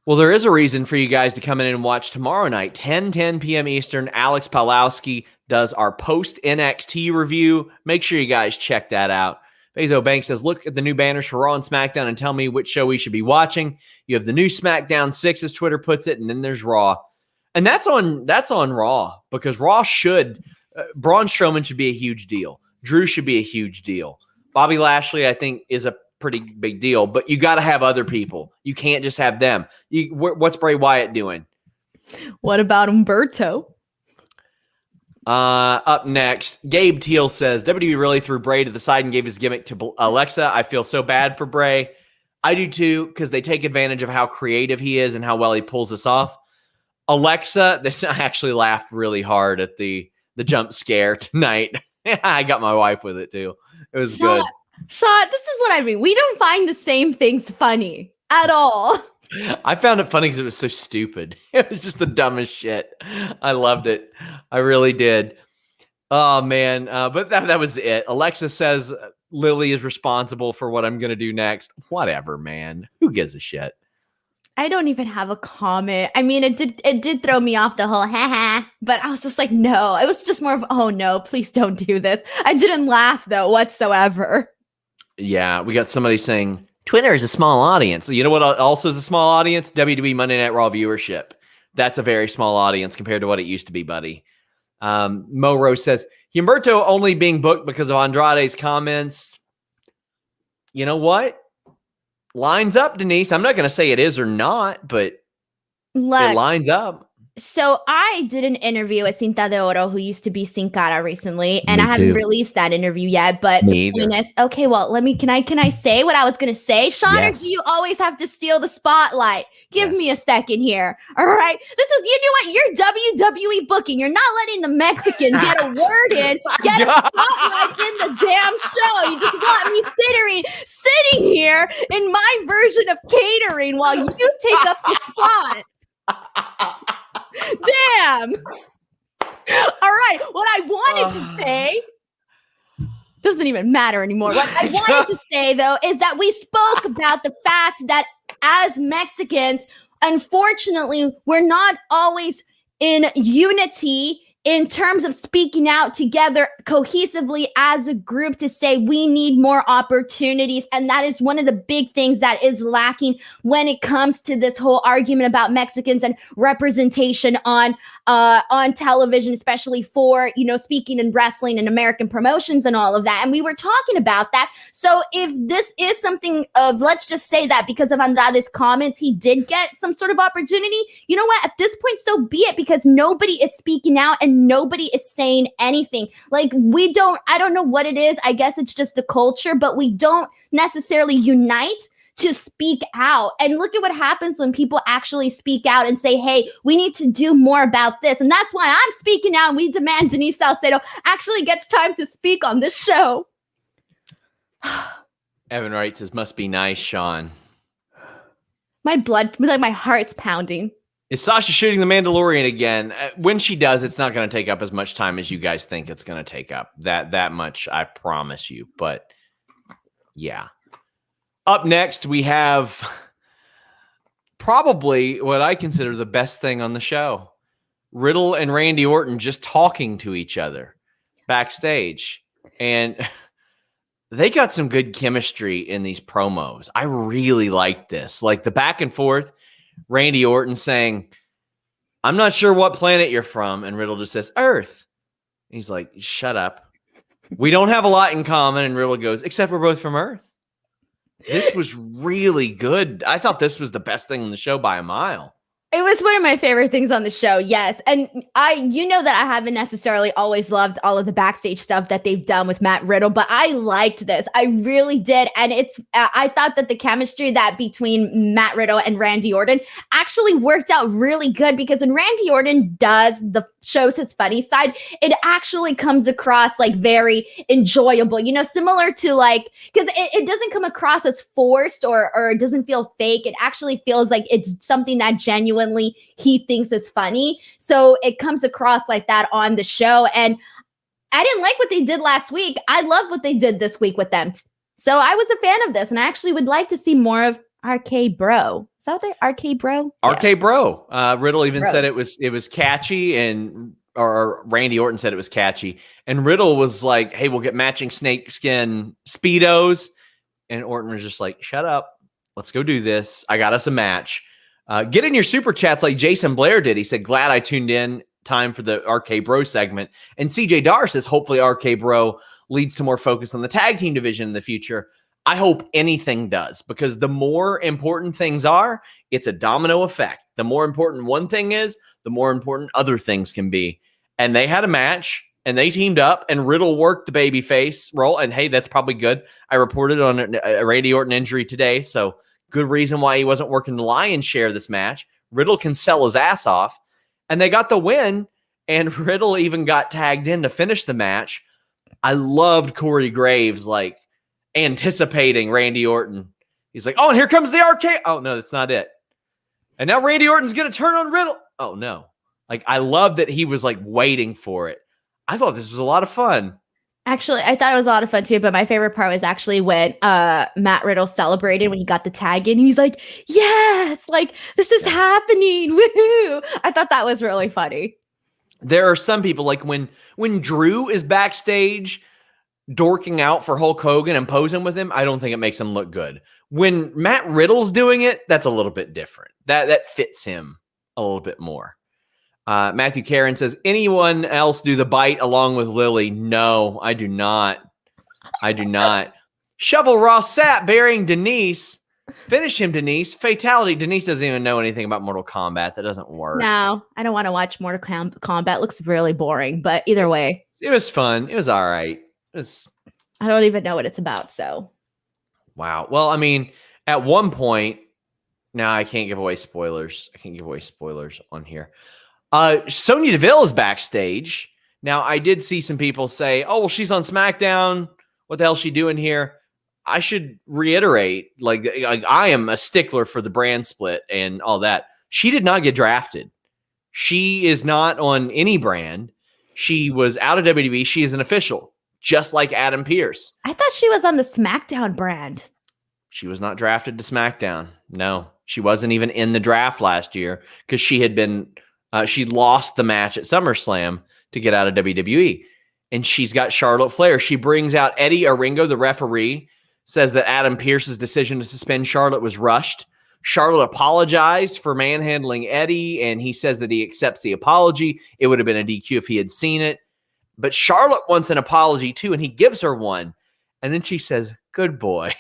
Well, there is a reason for you guys to come in and watch tomorrow night, 10 p.m. Eastern. Alex Pawlowski does our post-NXT review. Make sure you guys check that out. Bezo Banks says, look at the new banners for Raw and SmackDown and tell me which show we should be watching. You have the new SmackDown 6, as Twitter puts it, and then there's Raw. And that's on Raw, because Raw should, Braun Strowman should be a huge deal. Drew should be a huge deal. Bobby Lashley, I think, is a pretty big deal, but you got to have other people. You can't just have them. What's Bray Wyatt doing? What about Humberto? Up next, Gabe Teal says, WWE really threw Bray to the side and gave his gimmick to Alexa. I feel so bad for Bray. I do too, because they take advantage of how creative he is and how well he pulls this off. Alexa, I actually laughed really hard at the jump scare tonight. I got my wife with it too. It was good. Sean, this is what I mean. We don't find the same things funny at all. I found it funny because it was so stupid. It was just the dumbest shit. I loved it. I really did. Oh, man. But that was it. Alexa says Lily is responsible for what I'm going to do next. Whatever, man. Who gives a shit? I don't even have a comment. I mean, it did throw me off the whole haha, but I was just like, no. It was just more of, oh, no, please don't do this. I didn't laugh, though, whatsoever. Yeah, we got somebody saying, Twitter is a small audience. So you know what also is a small audience? WWE Monday Night Raw viewership. That's a very small audience compared to what it used to be, buddy. Mo Rose says, Humberto only being booked because of Andrade's comments. You know what? Lines up, Denise. I'm not going to say it is or not, but it lines up. So I did an interview with Cinta de Oro, who used to be Sin Cara recently, and I haven't released that interview yet. But the point is, okay, well, can I say what I was gonna say, Sean? Yes. Or do you always have to steal the spotlight? Give me a second here. All right. This is, you know what? You're WWE booking. You're not letting the Mexican get a word in, get a spotlight in the damn show. You just want me sitting here in my version of catering while you take up the spot. Damn. All right. What I wanted to say doesn't even matter anymore. What I wanted to say, though, is that we spoke about the fact that as Mexicans, unfortunately, we're not always in unity in terms of speaking out together cohesively as a group to say we need more opportunities. And that is one of the big things that is lacking when it comes to this whole argument about Mexicans and representation on television, especially for, speaking in wrestling and American promotions and all of that. And we were talking about that. So if this is something of, let's just say that because of Andrade's comments, he did get some sort of opportunity, you know what? At this point, so be it, because nobody is speaking out and nobody is saying anything. Like, I don't know what it is. I guess it's just the culture, but we don't necessarily unite to speak out. And look at what happens when people actually speak out and say, hey, we need to do more about this. And that's why I'm speaking out. And we demand Denise Salcedo actually gets time to speak on this show. Evan Wright says, must be nice, Sean. My heart's pounding. Is Sasha shooting the Mandalorian again? When she does, it's not going to take up as much time as you guys think it's going to take up. That much, I promise you. But yeah. Up next, we have probably what I consider the best thing on the show. Riddle and Randy Orton just talking to each other backstage. And they got some good chemistry in these promos. I really like this. Like the back and forth. Randy Orton saying, I'm not sure what planet you're from. And Riddle just says, Earth. He's like, shut up. We don't have a lot in common. And Riddle goes, except we're both from Earth. This was really good. I thought this was the best thing on the show by a mile. It was one of my favorite things on the show, yes. And that I haven't necessarily always loved all of the backstage stuff that they've done with Matt Riddle, but I liked this. I really did. And I thought that the chemistry that between Matt Riddle and Randy Orton actually worked out really good, because when Randy Orton shows his funny side, it actually comes across like very enjoyable, similar to because it doesn't come across as forced or it doesn't feel fake. It actually feels like it's something that genuinely he thinks is funny. So it comes across like that on the show. And I didn't like what they did last week. I love what they did this week with them. So I was a fan of this, and I actually would like to see more of RKBro. Is that what they're RKBro? RKBro. Riddle even said it was catchy, or Randy Orton said it was catchy. And Riddle was like, hey, we'll get matching snakeskin Speedos. And Orton was just like, shut up. Let's go do this. I got us a match. Get in your super chats like Jason Blair did. He said, glad I tuned in. Time for the RK-Bro segment. And CJ Dar says, hopefully RK-Bro leads to more focus on the tag team division in the future. I hope anything does, because the more important things are, it's a domino effect. The more important one thing is, the more important other things can be. And they had a match, and they teamed up, and Riddle worked the babyface role. And hey, that's probably good. I reported on a Randy Orton injury today, so good reason why he wasn't working the lion's share of this match. Riddle can sell his ass off. And they got the win. And Riddle even got tagged in to finish the match. I loved Corey Graves, anticipating Randy Orton. He's like, oh, and here comes the RK. Oh, no, that's not it. And now Randy Orton's going to turn on Riddle. Oh, no. I love that he was, waiting for it. I thought this was a lot of fun. Actually, I thought it was a lot of fun too, but my favorite part was actually when Matt Riddle celebrated when he got the tag in. He's like, yes, this is happening. Woohoo. I thought that was really funny. There are some people, when Drew is backstage dorking out for Hulk Hogan and posing with him, I don't think it makes him look good. When Matt Riddle's doing it, that's a little bit different. That fits him a little bit more. Matthew Karen says, anyone else do the bite along with Lily? No, I do not. Shovel Ross Sapp burying Denise. Finish him, Denise. Fatality. Denise doesn't even know anything about Mortal Kombat. That doesn't work. No, I don't want to watch Mortal Kombat. It looks really boring, but either way. It was fun. It was all right. I don't even know what it's about, so. Wow. Well, at one point, now I can't give away spoilers. I can't give away spoilers on here. Sonya Deville is backstage. Now, I did see some people say, oh, well, she's on SmackDown. What the hell is she doing here? I should reiterate, I am a stickler for the brand split and all that. She did not get drafted. She is not on any brand. She was out of WWE. She is an official, just like Adam Pearce. I thought she was on the SmackDown brand. She was not drafted to SmackDown. No, she wasn't even in the draft last year because she had been... she lost the match at SummerSlam to get out of WWE. And she's got Charlotte Flair. She brings out Eddie Oringo, the referee, says that Adam Pearce's decision to suspend Charlotte was rushed. Charlotte apologized for manhandling Eddie, and he says that he accepts the apology. It would have been a DQ if he had seen it. But Charlotte wants an apology too, and he gives her one. And then she says, "Good boy."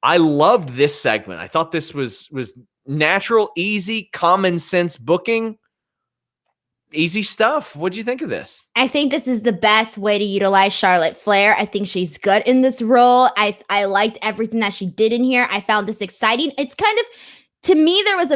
I loved this segment. I thought this was natural, easy, common sense booking. Easy stuff. What'd you think of this? I think this is the best way to utilize Charlotte Flair. I think she's good in this role. I liked everything that she did in here. I found this exciting. It's kind of, to me, there was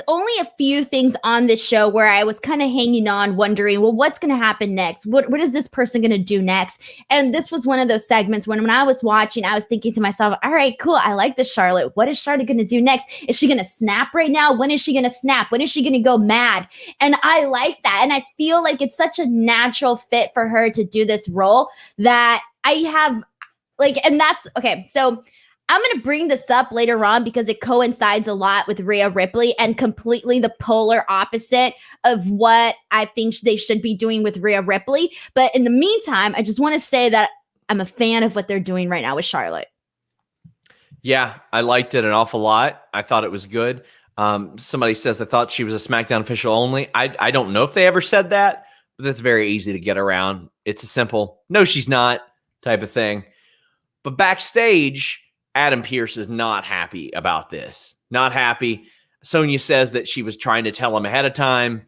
only a few things on this show where I was kind of hanging on, wondering, well, what's going to happen next? What is this person going to do next? And this was one of those segments when I was watching, I was thinking to myself, all right, cool. I like this Charlotte. What is Charlotte going to do next? Is she going to snap right now? When is she going to snap? When is she going to go mad? And I like that. And I feel like it's such a natural fit for her to do this role that I have and that's okay. So I'm going to bring this up later on because it coincides a lot with Rhea Ripley and completely the polar opposite of what I think they should be doing with Rhea Ripley. But in the meantime, I just want to say that I'm a fan of what they're doing right now with Charlotte. Yeah, I liked it an awful lot. I thought it was good. Somebody says they thought she was a SmackDown official only. I don't know if they ever said that, but that's very easy to get around. It's a simple, no, she's not type of thing. But backstage, Adam Pearce is not happy about this. Not happy. Sonya says that she was trying to tell him ahead of time.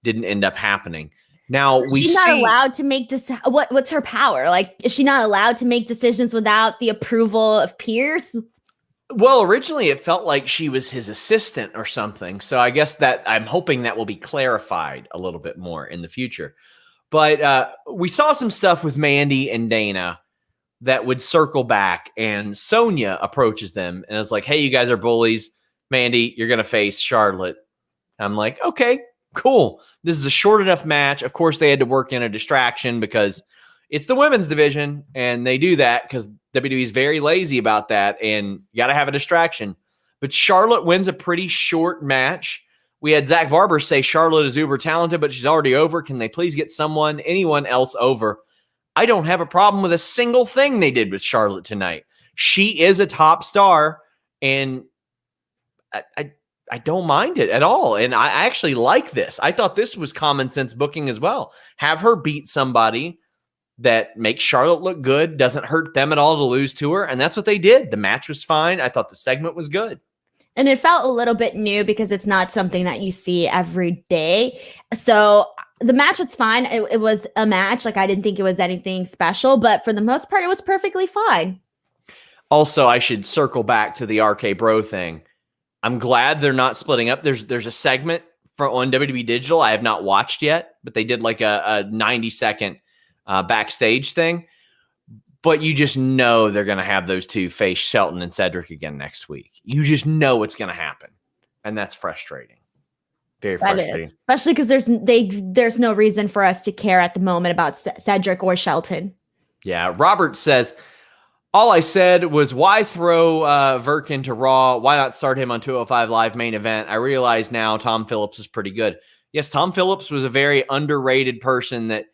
Didn't end up happening. Now she's not allowed to make what's her power? Like, is she not allowed to make decisions without the approval of Pearce? Well, originally it felt like she was his assistant or something. So I guess that I'm hoping that will be clarified a little bit more in the future. But we saw some stuff with Mandy and Dana that would circle back, and Sonya approaches them and is like, "Hey, you guys are bullies. Mandy, you're going to face Charlotte." I'm like, okay, cool. This is a short enough match. Of course, they had to work in a distraction because it's the women's division, and they do that because WWE is very lazy about that, and you got to have a distraction. But Charlotte wins a pretty short match. We had Zach Barber say Charlotte is uber talented, but she's already over. Can they please get anyone else over? I don't have a problem with a single thing they did with Charlotte tonight. She is a top star, and I don't mind it at all. And I actually like this. I thought this was common sense booking as well. Have her beat somebody that makes Charlotte look good, doesn't hurt them at all to lose to her, and that's what they did. The match was fine. I thought the segment was good. And it felt a little bit new because it's not something that you see every day. So the match was fine. It was a match. Like, I didn't think it was anything special, but for the most part, it was perfectly fine. Also, I should circle back to the RKBro thing. I'm glad they're not splitting up. There's a segment on WWE Digital I have not watched yet, but they did like a 90-second backstage thing. But you just know they're going to have those two face Shelton and Cedric again next week. You just know what's going to happen, and that's frustrating. Very frustrating. That is, especially because there's no reason for us to care at the moment about Cedric or Shelton. Yeah, Robert says, all I said was, why throw Virkin to Raw? Why not start him on 205 Live main event? I realize now Tom Phillips is pretty good. Yes, Tom Phillips was a very underrated person that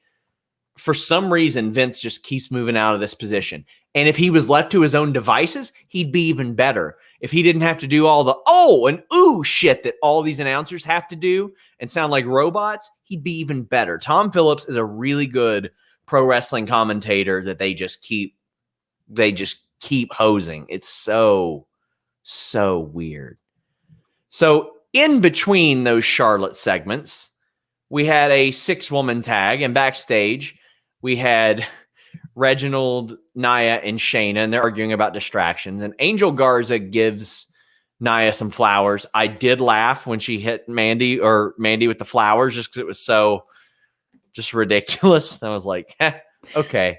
for some reason Vince just keeps moving out of this position. And if he was left to his own devices, he'd be even better. If he didn't have to do all the oh and ooh shit that all these announcers have to do and sound like robots, he'd be even better. Tom Phillips is a really good pro wrestling commentator that they just keep hosing. It's so weird. So in between those Charlotte segments, we had a 6-woman tag, and backstage we had Reginald, Nia, and Shayna, and they're arguing about distractions. And Angel Garza gives Nia some flowers. I did laugh when she hit Mandy with the flowers just because it was so just ridiculous. I was like, okay,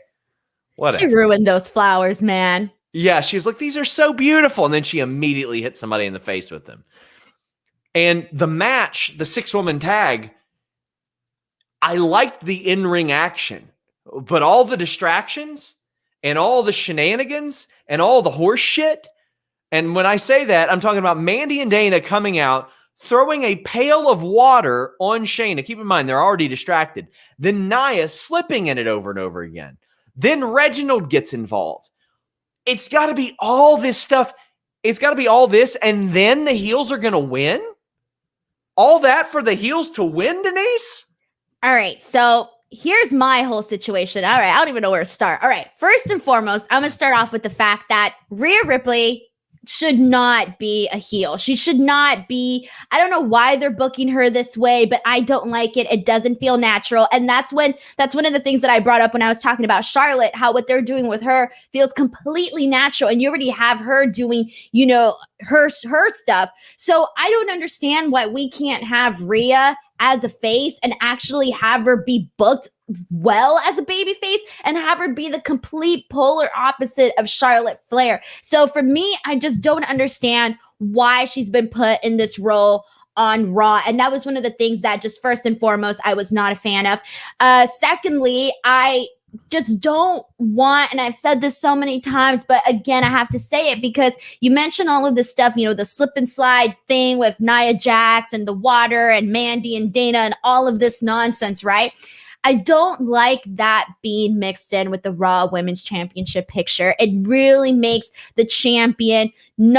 whatever. She ruined those flowers, man. Yeah, she was like, these are so beautiful. And then she immediately hit somebody in the face with them. And the match, the 6-woman tag, I liked the in-ring action. But all the distractions and all the shenanigans and all the horse shit. And when I say that, I'm talking about Mandy and Dana coming out, throwing a pail of water on Shayna. Keep in mind, they're already distracted. Then Nia slipping in it over and over again. Then Reginald gets involved. It's got to be all this stuff. It's got to be all this, and then the heels are going to win? All that for the heels to win, Denise? All right, so here's my whole situation. All right, I don't even know where to start. All right, first and foremost, I'm going to start off with the fact that Rhea Ripley should not be a heel. She should not be. I don't know why they're booking her this way, but I don't like it. It doesn't feel natural. And that's one of the things that I brought up when I was talking about Charlotte, how what they're doing with her feels completely natural. And you already have her doing, her stuff. So I don't understand why we can't have Rhea as a face and actually have her be booked well as a baby face and have her be the complete polar opposite of Charlotte Flair. So for me, I just don't understand why she's been put in this role on Raw. And that was one of the things that just first and foremost, I was not a fan of. Secondly, I just don't want, and I've said this so many times, but again, I have to say it because you mentioned all of this stuff, the slip and slide thing with Nia Jax and the water and Mandy and Dana and all of this nonsense, right? I don't like that being mixed in with the Raw Women's Championship picture. It really makes the champion you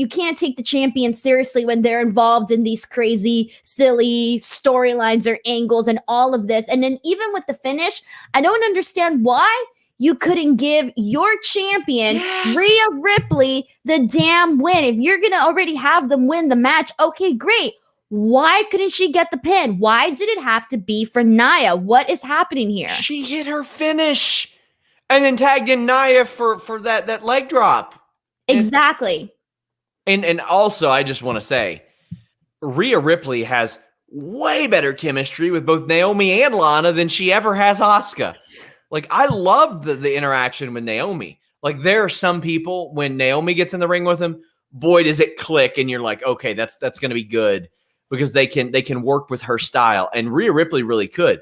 can't take the champion seriously when they're involved in these crazy, silly storylines or angles and all of this. And then even with the finish, I don't understand why you couldn't give your champion, Rhea Ripley, the damn win. If you're going to already have them win the match, okay, great. Why couldn't she get the pin? Why did it have to be for Nia? What is happening here? She hit her finish and then tagged in Nia for that leg drop. Exactly. And also, I just want to say, Rhea Ripley has way better chemistry with both Naomi and Lana than she ever has Asuka. Like, I love the interaction with Naomi. Like, there are some people, when Naomi gets in the ring with them, boy, does it click, and you're like, okay, that's going to be good. Because they can work with her style. And Rhea Ripley really could.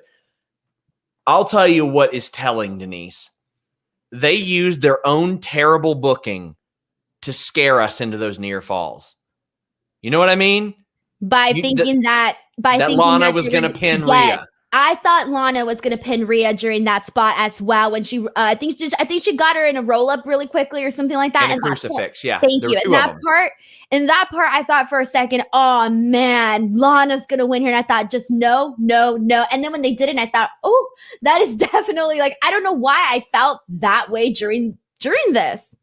I'll tell you what is telling, Denise. They used their own terrible booking to scare us into those near falls. You know what I mean? By thinking that Lana was going to pin Rhea. I thought Lana was going to pin Rhea during that spot as well. When she, I think she got her in a roll up really quickly or something like that. And a crucifix, yeah. Thank you. In that part, I thought for a second, oh man, Lana's going to win here. And I thought just no. And then when they didn't, I thought, oh, that is definitely I don't know why I felt that way during this.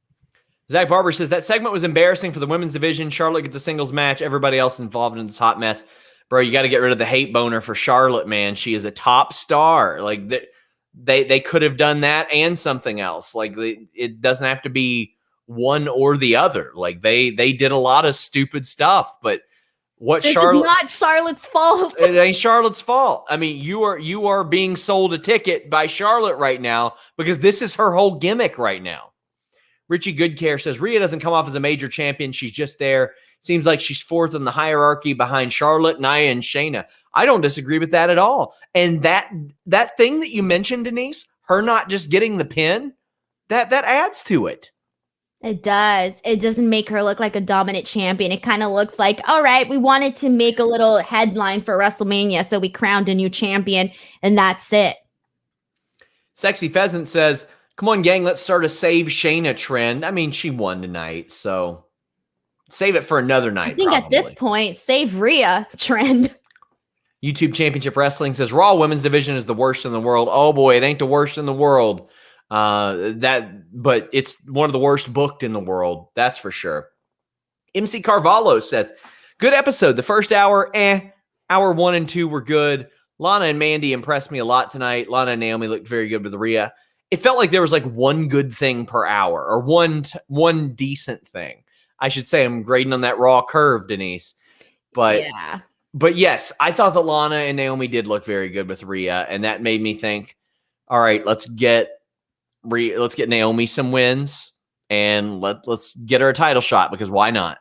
Zach Barber says that segment was embarrassing for the women's division. Charlotte gets a singles match. Everybody else involved in this hot mess. Bro, you got to get rid of the hate boner for Charlotte, man. She is a top star. Like, they could have done that and something else. Like, it doesn't have to be one or the other. Like, they did a lot of stupid stuff, but this is not Charlotte's fault. It ain't Charlotte's fault. I mean, you are being sold a ticket by Charlotte right now because this is her whole gimmick right now. Richie Goodcare says Rhea doesn't come off as a major champion. She's just there. Seems like she's fourth in the hierarchy behind Charlotte, Nia, and Shayna. I don't disagree with that at all. And that thing that you mentioned, Denise, her not just getting the pin, that adds to it. It does. It doesn't make her look like a dominant champion. It kind of looks like, all right, we wanted to make a little headline for WrestleMania, so we crowned a new champion, and that's it. Sexy Pheasant says, come on, gang, let's start a Save Shayna trend. I mean, she won tonight, so save it for another night. I think probably. At this point, save Rhea trend. YouTube Championship Wrestling says Raw Women's Division is the worst in the world. Oh boy, it ain't the worst in the world. But it's one of the worst booked in the world. That's for sure. MC Carvalho says, good episode. The first hour, hour 1 and 2 were good. Lana and Mandy impressed me a lot tonight. Lana and Naomi looked very good with Rhea. It felt like there was like one good thing per hour or one decent thing. I should say I'm grading on that Raw curve, Denise. But yes, I thought that Lana and Naomi did look very good with Rhea, and that made me think, all right, let's get Naomi some wins, and let's get her a title shot, because why not?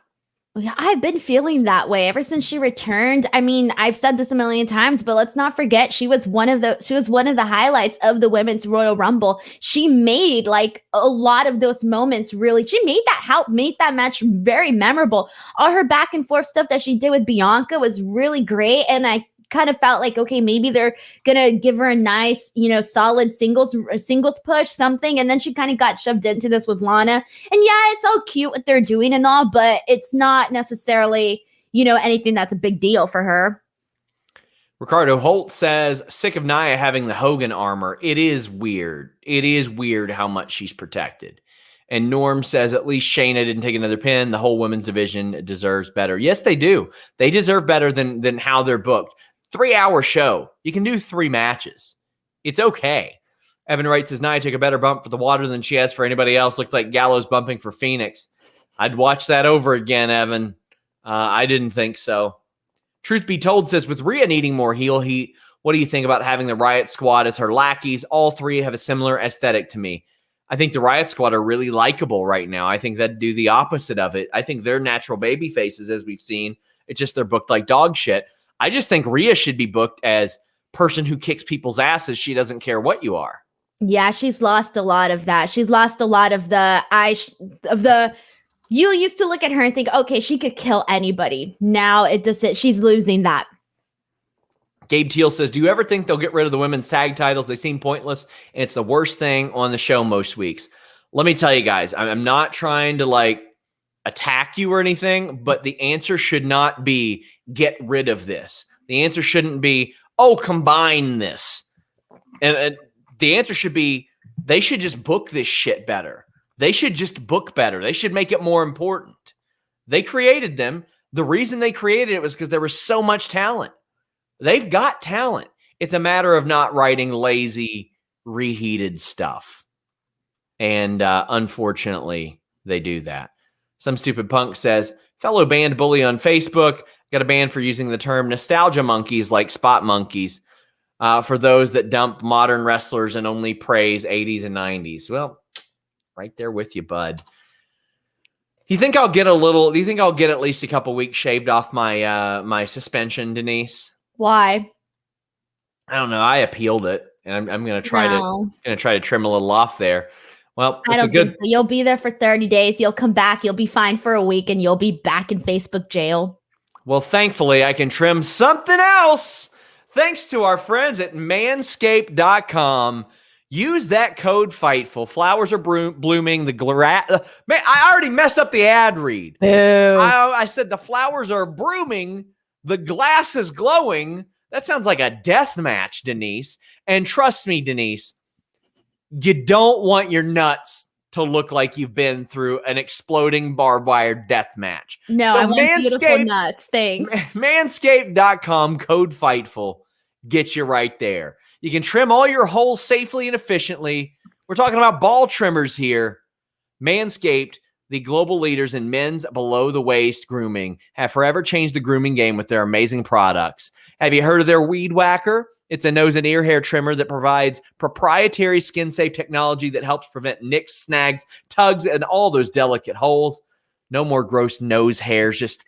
Yeah, I've been feeling that way ever since she returned. I mean, I've said this a million times, but let's not forget she was one of the highlights of the Women's Royal Rumble. She made like a lot of those moments really. She made that match very memorable. All her back and forth stuff that she did with Bianca was really great, and I kind of felt like, okay, maybe they're gonna give her a nice, solid singles push, something, and then she kind of got shoved into this with Lana. And yeah, it's all cute what they're doing and all, but it's not necessarily, anything that's a big deal for her. Ricardo Holt says, sick of Nia having the Hogan armor. It is weird. It is weird how much she's protected. And Norm says, at least Shayna didn't take another pin. The whole women's division deserves better. Yes, they do. They deserve better than how they're booked. 3-hour show. You can do 3 matches. It's okay. Evan Wright says, Nia took a better bump for the water than she has for anybody else. Looked like Gallows bumping for Phoenix. I'd watch that over again, Evan. I didn't think so. Truth be told says, with Rhea needing more heel heat, what do you think about having the Riot Squad as her lackeys? All 3 have a similar aesthetic to me. I think the Riot Squad are really likable right now. I think that'd do the opposite of it. I think they're natural baby faces, as we've seen. It's just they're booked like dog shit. I just think Rhea should be booked as person who kicks people's asses. She doesn't care what you are. Yeah, she's lost a lot of that. She's lost a lot of you used to look at her and think, okay, she could kill anybody. Now it doesn't. She's losing that. Gabe Teal says, do you ever think they'll get rid of the women's tag titles? They seem pointless, and it's the worst thing on the show most weeks. Let me tell you guys, I'm not trying to attack you or anything, but the answer should not be get rid of this. The answer shouldn't be, combine this. And the answer should be, they should just book this shit better. They should just book better. They should make it more important. They created them. The reason they created it was because there was so much talent. They've got talent. It's a matter of not writing lazy, reheated stuff. And unfortunately, they do that. Some stupid punk says, fellow band bully on Facebook, got a ban for using the term nostalgia monkeys like spot monkeys for those that dump modern wrestlers and only praise 80s and 90s. Well, right there with you, bud. Do you think I'll get at least a couple weeks shaved off my my suspension, Denise? Why? I don't know. I appealed it, and I'm going to try to trim a little off there. Well, I don't think so. You'll be there for 30 days. You'll come back. You'll be fine for a week, and you'll be back in Facebook jail. Well, thankfully, I can trim something else thanks to our friends at manscaped.com. Use that code FIGHTFUL. Flowers are blooming. Man, I already messed up the ad read. I said the flowers are blooming. The glass is glowing. That sounds like a death match, Denise. And trust me, Denise, you don't want your nuts to look like you've been through an exploding barbed wire death match. No, so I want beautiful nuts. Thanks. Manscaped.com, code FIGHTFUL. Get you right there. You can trim all your holes safely and efficiently. We're talking about ball trimmers here. Manscaped, the global leaders in men's below-the-waist grooming, have forever changed the grooming game with their amazing products. Have you heard of their Weed Whacker? It's a nose and ear hair trimmer that provides proprietary skin-safe technology that helps prevent nicks, snags, tugs, and all those delicate holes. No more gross nose hairs just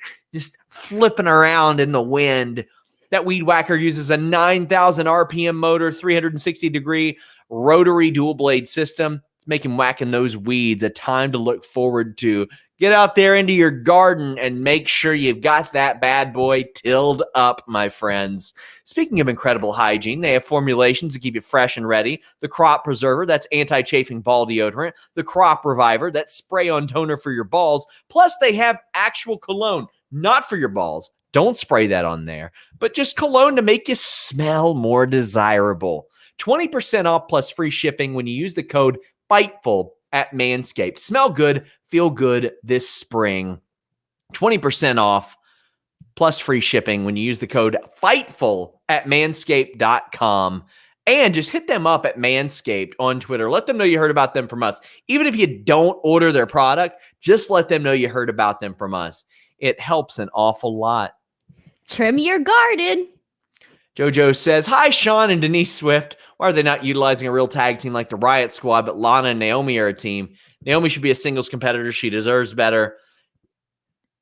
flipping around in the wind. That Weed Whacker uses a 9,000 RPM motor, 360-degree rotary dual-blade system. It's making whacking those weeds a time to look forward to. Get out there into your garden and make sure you've got that bad boy tilled up, my friends. Speaking of incredible hygiene, they have formulations to keep you fresh and ready. The Crop Preserver, that's anti-chafing ball deodorant. The Crop Reviver, that's spray-on toner for your balls. Plus, they have actual cologne, not for your balls. Don't spray that on there, but just cologne to make you smell more desirable. 20% off plus free shipping when you use the code FIGHTFUL at Manscaped. Smell good, feel good this spring. 20% off plus free shipping when you use the code FIGHTFUL at manscaped.com. And just hit them up at Manscaped on Twitter. Let them know you heard about them from us. Even if you don't order their product, just let them know you heard about them from us. It helps an awful lot. Trim your garden. JoJo says, hi, Sean and Denise Swift. Why are they not utilizing a real tag team like the Riot Squad, but Lana and Naomi are a team? Naomi should be a singles competitor. She deserves better.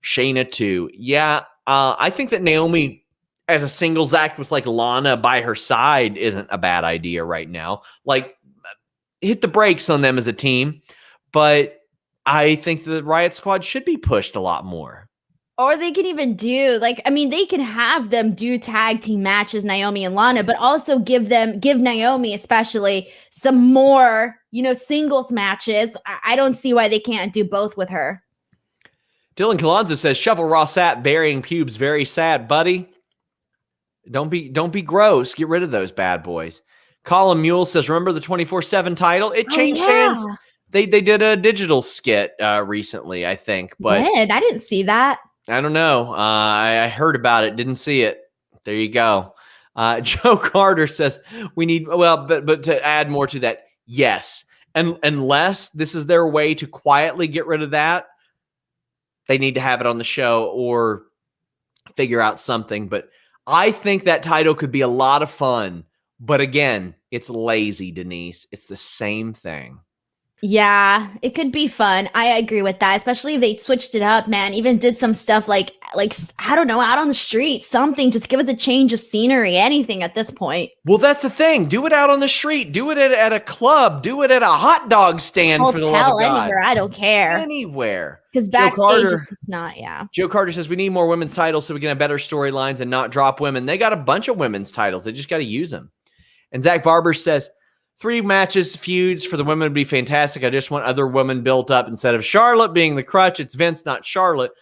Shayna too. Yeah, I think that Naomi as a singles act with like Lana by her side isn't a bad idea right now. Like, hit the brakes on them as a team, but I think the Riot Squad should be pushed a lot more. Or they can even do they can have them do tag team matches, Naomi and Lana, but also give Naomi especially some more, singles matches. I don't see why they can't do both with her. Dylan Colonzo says, shovel Ross Sapp burying pubes. Very sad, buddy. Don't be gross. Get rid of those bad boys. Colin Mule says, remember the 24/7 title? It changed hands. They did a digital skit recently, I think. But when? I didn't see that. I don't know. I heard about it. Didn't see it. There you go. Joe Carter says, we need, but to add more to that, yes. And unless this is their way to quietly get rid of that, they need to have it on the show or figure out something. But I think that title could be a lot of fun. But again, it's lazy, Denise. It's the same thing. Yeah, it could be fun. I agree with that, especially if they switched it up, man. Even did some stuff like I don't know, out on the street, something. Just give us a change of scenery, anything at this point. Well, that's the thing. Do it out on the street. Do it at a club. Do it at a hot dog stand. For the love of God. Anywhere. I don't care. Anywhere. Because Backstage is not, yeah. Joe Carter says we need more women's titles so we can have better storylines and not drop women. They got a bunch of women's titles. They just got to use them. And Zach Barber says 3 matches, feuds for the women would be fantastic. I just want other women built up instead of Charlotte being the crutch. It's Vince, not Charlotte.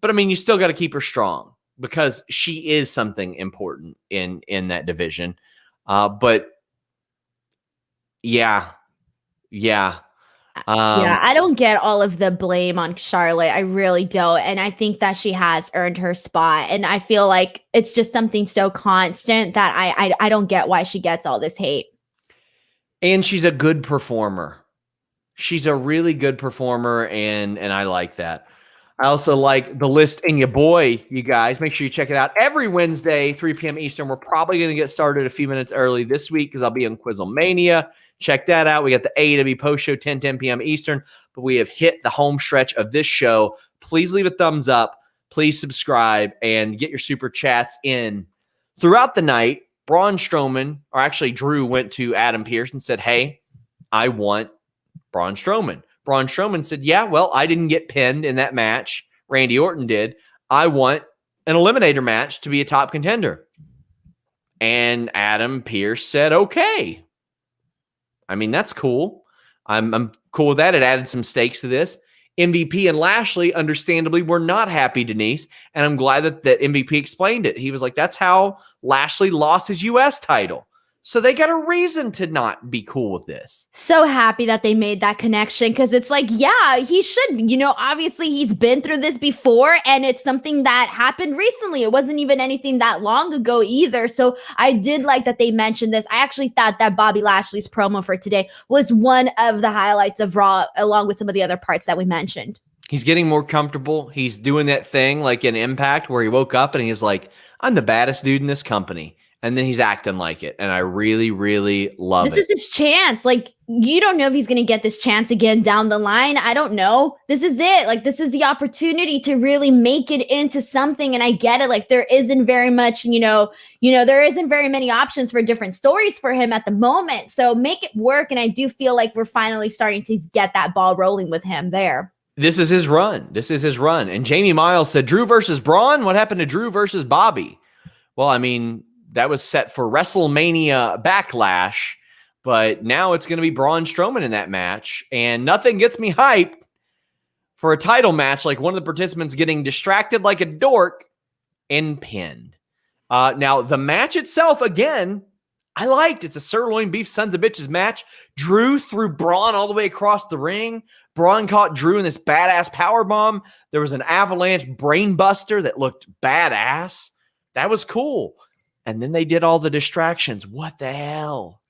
But I mean, you still got to keep her strong because she is something important in that division. But yeah. I don't get all of the blame on Charlotte. I really don't. And I think that she has earned her spot. And I feel like it's just something so constant that I don't get why she gets all this hate. And she's a good performer. She's a really good performer, and I like that. I also like the list and your boy, you guys. Make sure you check it out every Wednesday, 3 p.m. Eastern. We're probably going to get started a few minutes early this week because I'll be in Quizzlemania. Check that out. We got the AEW post show 10 p.m. Eastern, but we have hit the home stretch of this show. Please leave a thumbs up. Please subscribe and get your super chats in. Throughout the night, Braun Strowman, or actually Drew, went to Adam Pearce and said, hey, I want Braun Strowman. Braun Strowman said, yeah, well, I didn't get pinned in that match. Randy Orton did. I want an eliminator match to be a top contender. And Adam Pearce said, okay. I mean, that's cool. I'm cool with that. It added some stakes to this. MVP and Lashley, understandably, were not happy, Denise. And I'm glad that MVP explained it. He was like, that's how Lashley lost his U.S. title. So they got a reason to not be cool with this. So happy that they made that connection because it's like, yeah, he should. Obviously he's been through this before and it's something that happened recently. It wasn't even anything that long ago either. So I did like that they mentioned this. I actually thought that Bobby Lashley's promo for today was one of the highlights of Raw, along with some of the other parts that we mentioned. He's getting more comfortable. He's doing that thing like in Impact where he woke up and he's like, I'm the baddest dude in this company. And then he's acting like it. And I really, really love it. This is his chance. Like, you don't know if he's going to get this chance again down the line. I don't know. This is it. Like, this is the opportunity to really make it into something. And I get it. Like, there isn't very much, there isn't very many options for different stories for him at the moment. So make it work. And I do feel like we're finally starting to get that ball rolling with him there. This is his run. And Jamie Miles said, Drew versus Braun? What happened to Drew versus Bobby? Well, I mean, that was set for WrestleMania Backlash, but now it's going to be Braun Strowman in that match. And nothing gets me hyped for a title match like one of the participants getting distracted like a dork and pinned. Now, the match itself, again, I liked. It's a sirloin beef sons of bitches match. Drew threw Braun all the way across the ring. Braun caught Drew in this badass powerbomb. There was an avalanche brain buster that looked badass. That was cool. And then they did all the distractions. What the hell?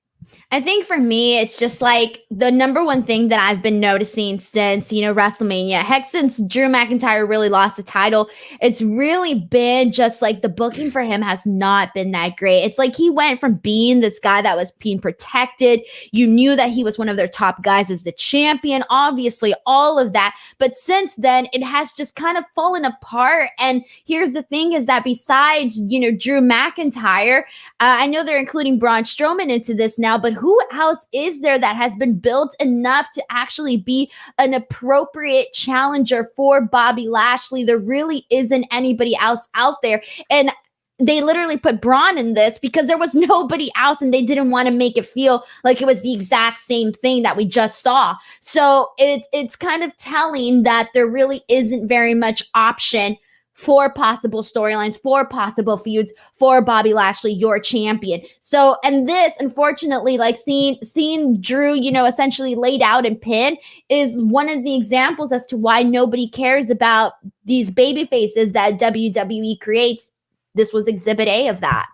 I think for me, it's just like the number one thing that I've been noticing since, WrestleMania, heck, since Drew McIntyre really lost the title, it's really been just like the booking for him has not been that great. It's like he went from being this guy that was being protected. You knew that he was one of their top guys as the champion, obviously, all of that. But since then, it has just kind of fallen apart. And here's the thing is that besides, Drew McIntyre, I know they're including Braun Strowman into this now, but who else is there that has been built enough to actually be an appropriate challenger for Bobby Lashley? There really isn't anybody else out there. And they literally put Braun in this because there was nobody else and they didn't want to make it feel like it was the exact same thing that we just saw. So it's kind of telling that there really isn't very much option for possible storylines, for possible feuds, for Bobby Lashley, your champion. So, and this, unfortunately, like seeing Drew, essentially laid out and pinned is one of the examples as to why nobody cares about these baby faces that WWE creates. This was exhibit A of that.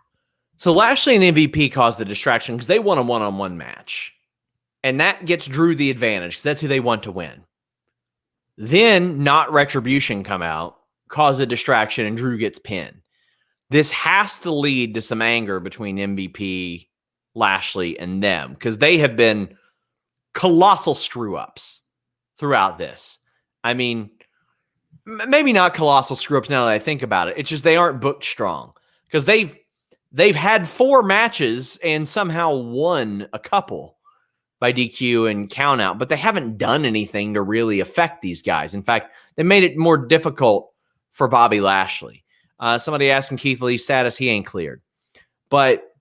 So Lashley and MVP caused the distraction because they won a one-on-one match. And that gets Drew the advantage. That's who they want to win. Then not Retribution come out, cause a distraction, and Drew gets pinned. This has to lead to some anger between MVP, Lashley, and them because they have been colossal screw-ups throughout this. I mean, maybe not colossal screw-ups now that I think about it. It's just they aren't booked strong because they've had 4 matches and somehow won a couple by DQ and count out, but they haven't done anything to really affect these guys. In fact, they made it more difficult for Bobby Lashley. Somebody asking Keith Lee's status, he ain't cleared. But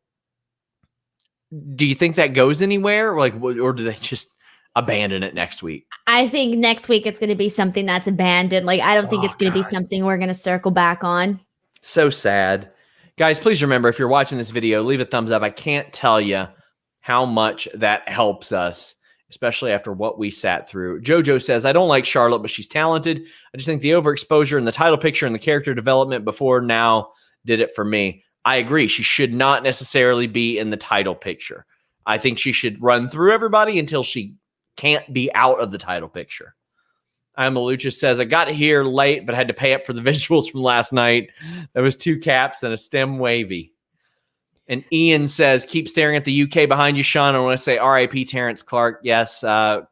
do you think that goes anywhere? Or do they just abandon it next week? I think next week it's going to be something that's abandoned. I don't think it's going to be something we're going to circle back on. So sad. Guys, please remember, if you're watching this video, leave a thumbs up. I can't tell you how much that helps us, especially after what we sat through. JoJo says, I don't like Charlotte, but she's talented. I just think the overexposure and the title picture and the character development before now did it for me. I agree. She should not necessarily be in the title picture. I think she should run through everybody until she can't be out of the title picture. Lucha says, I got here late, but had to pay up for the visuals from last night. There was 2 caps and a stem wavy. And Ian says, keep staring at the UK behind you, Sean. I want to say RIP Terrence Clark. Yes,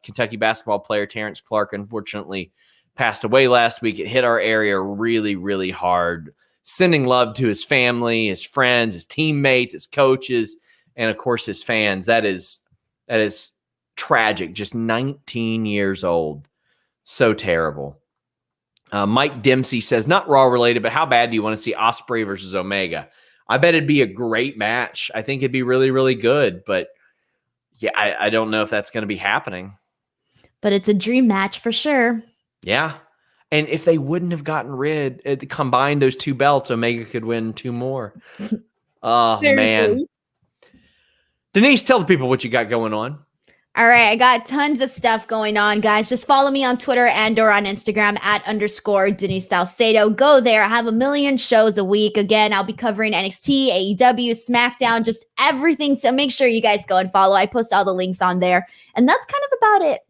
Kentucky basketball player Terrence Clark unfortunately passed away last week. It hit our area really, really hard. Sending love to his family, his friends, his teammates, his coaches, and of course his fans. That is tragic. Just 19 years old. So terrible. Mike Dempsey says, not Raw related, but how bad do you want to see Ospreay versus Omega? I bet it'd be a great match. I think it'd be really, really good. But yeah, I don't know if that's going to be happening. But it's a dream match for sure. Yeah. And if they wouldn't have combined those 2 belts, Omega could win 2 more. Oh, man. Denise, tell the people what you got going on. All right, I got tons of stuff going on, guys. Just follow me on Twitter and or on Instagram @ Denise Salcedo. Go there. I have a million shows a week. Again, I'll be covering NXT, AEW, SmackDown, just everything. So make sure you guys go and follow. I post all the links on there. And that's kind of about it.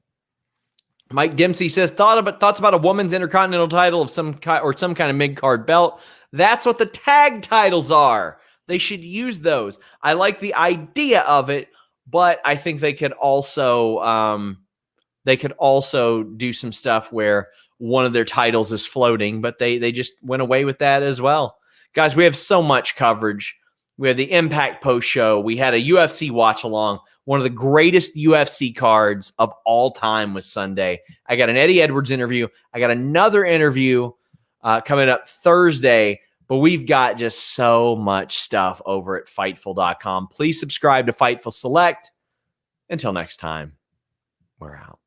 Mike Dempsey says, thoughts about a woman's intercontinental title of some kind or some kind of mid-card belt. That's what the tag titles are. They should use those. I like the idea of it. But I think they could also do some stuff where one of their titles is floating, but they just went away with that as well. Guys, we have so much coverage. We have the Impact post show. We had a UFC watch along. One of the greatest UFC cards of all time was Sunday. I got an Eddie Edwards interview. I got another interview coming up Thursday. But we've got just so much stuff over at Fightful.com. Please subscribe to Fightful Select. Until next time, we're out.